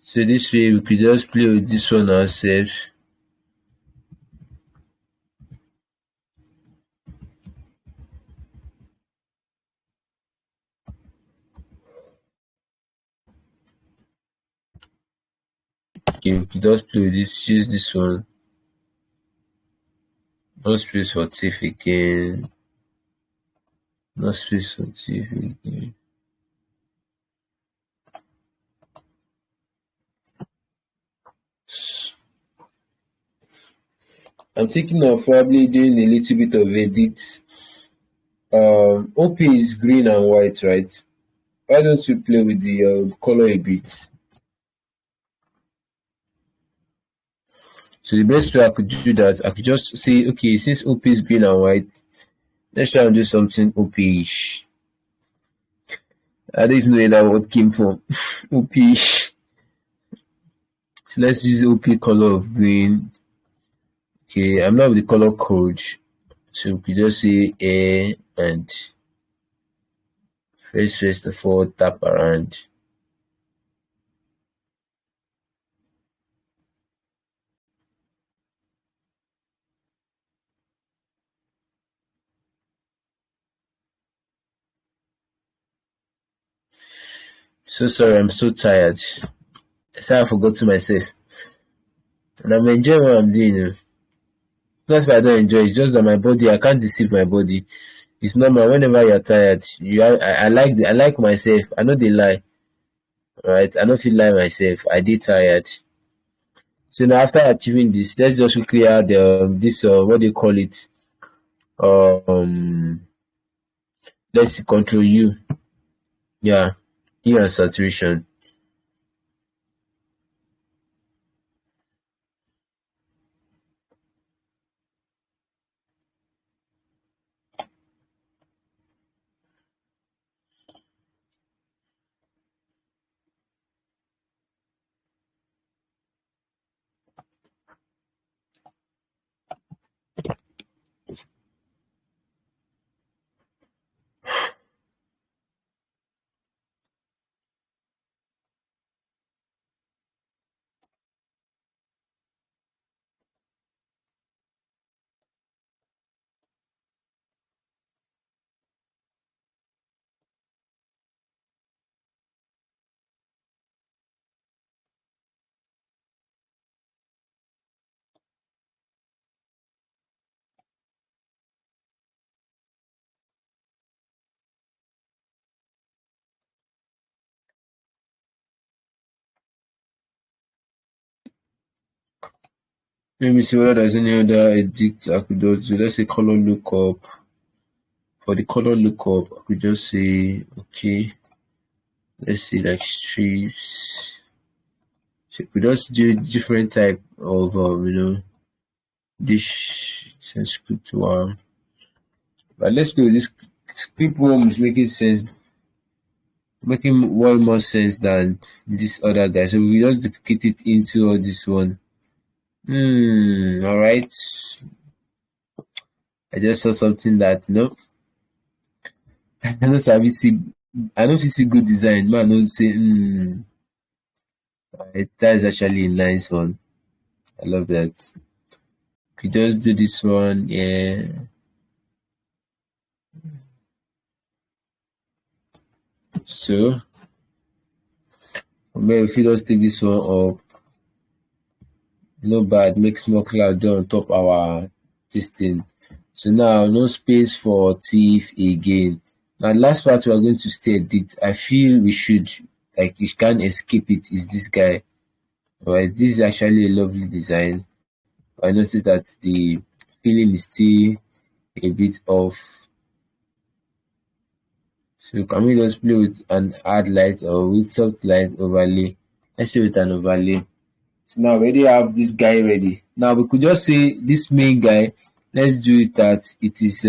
So this way we could just play with this one ourselves. Okay, we just play with this, use this one. No space for thief again. No space for thief again. I'm thinking of probably doing a little bit of edit. OP is green and white, right? Why don't you play with the color a bit? So the best way I could do that, I could just say, okay, since OP is green and white, let's try and do something OP-ish. I don't even know where that word came from. OP-ish. So let's use OP color of green. Okay, I'm not with the color code. So we could just say A and first of all tap around. So sorry, I'm so tired. So I forgot to myself. And I'm enjoying what I'm doing. Not that I don't enjoy, it's just that my body, I can't deceive my body. It's normal. Whenever you're tired, I like myself. I know they lie. Right? I don't feel like myself. I did tired. So now after achieving this, let's just clear the this what do you call it? Um let's see, control U. Yeah. U and saturation. Let me see whether there's any other edit I could do. So let's say color lookup. For the color lookup, I could just say okay. Let's see like strips. So we just do different type of this script one. But let's play with this script one is making sense, making one more sense than this other guy. So we just duplicate it into all this one. Alright. I just saw something that I don't sabi see I don't fit see good design. Man no say right, that is actually a nice one. I love that. We just do this one, yeah. So maybe if you just take this one up, no bad, make small cloud there on top our this thing. So now no space for thief again. Now the last part we are going to still edit. I feel we should, like, you can't escape it, is this guy. Alright, this is actually a lovely design. I noticed that the feeling is still a bit off. So can we just play with an add light or with soft light overlay? Let's play with an overlay. So now we already have this guy ready. Now we could just say this main guy, let's do it that it is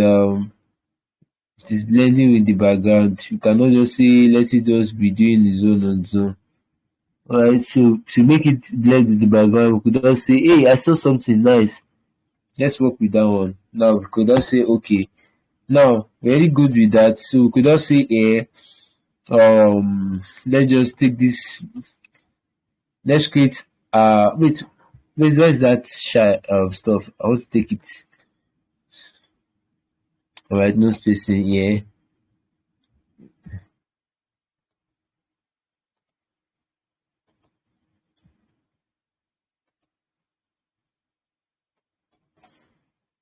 blending with the background. You cannot just say let it just be doing its own on its own. Alright, so to make it blend with the background, we could just say, hey, I saw something nice. Let's work with that one. Now we could just say okay. Now very good with that. So we could just say let's just take this, let's create wait, where is that stuff? I want to take it. Alright, no spacing here.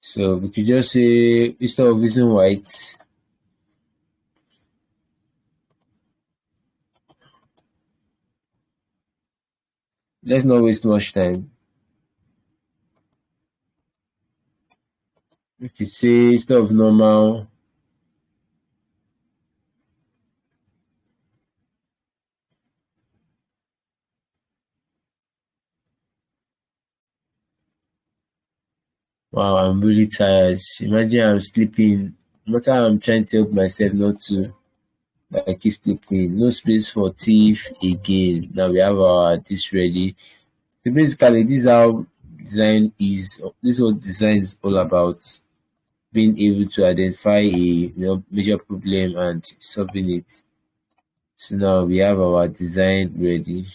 So we could just say instead of using white, let's not waste much time. We could say instead of normal, wow, I'm really tired. Imagine I'm sleeping. No matter how I'm trying to help myself not to, but I keep sleeping. No space for thief again. Now we have our this ready. So basically, this is how design is. This is what design is all about. Being able to identify a major problem and solving it. So now we have our design ready.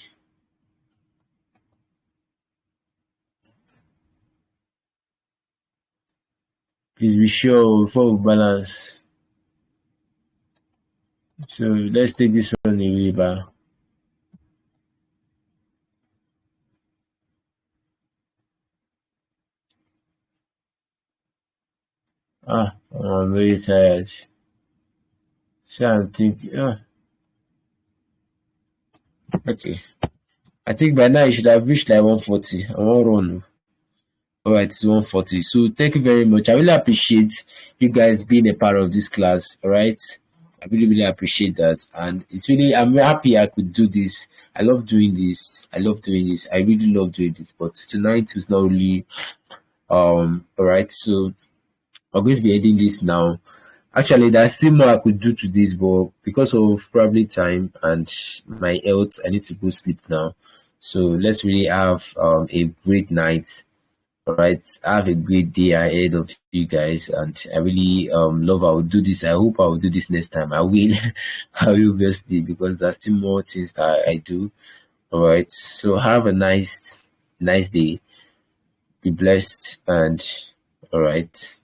Please be sure before we balance. So let's take this one away back. I'm very tired. So I'm thinking, okay. I think by now you should have reached like 140. I won't run. All right, it's 140. So thank you very much. I really appreciate you guys being a part of this class. All right. I really, really appreciate that. And it's really, I'm happy I could do this. I love doing this. I love doing this. I really love doing this. But tonight was not really, all right. So I'm going to be ending this now. Actually, there's still more I could do to this, but because of probably time and my health, I need to go sleep now. So let's really have a great night. All right. Have a great day ahead of you guys. And I really love I will do this. I hope I will do this next time. I will. I will obviously because there's still more things that I do. All right. So have a nice day. Be blessed and all right.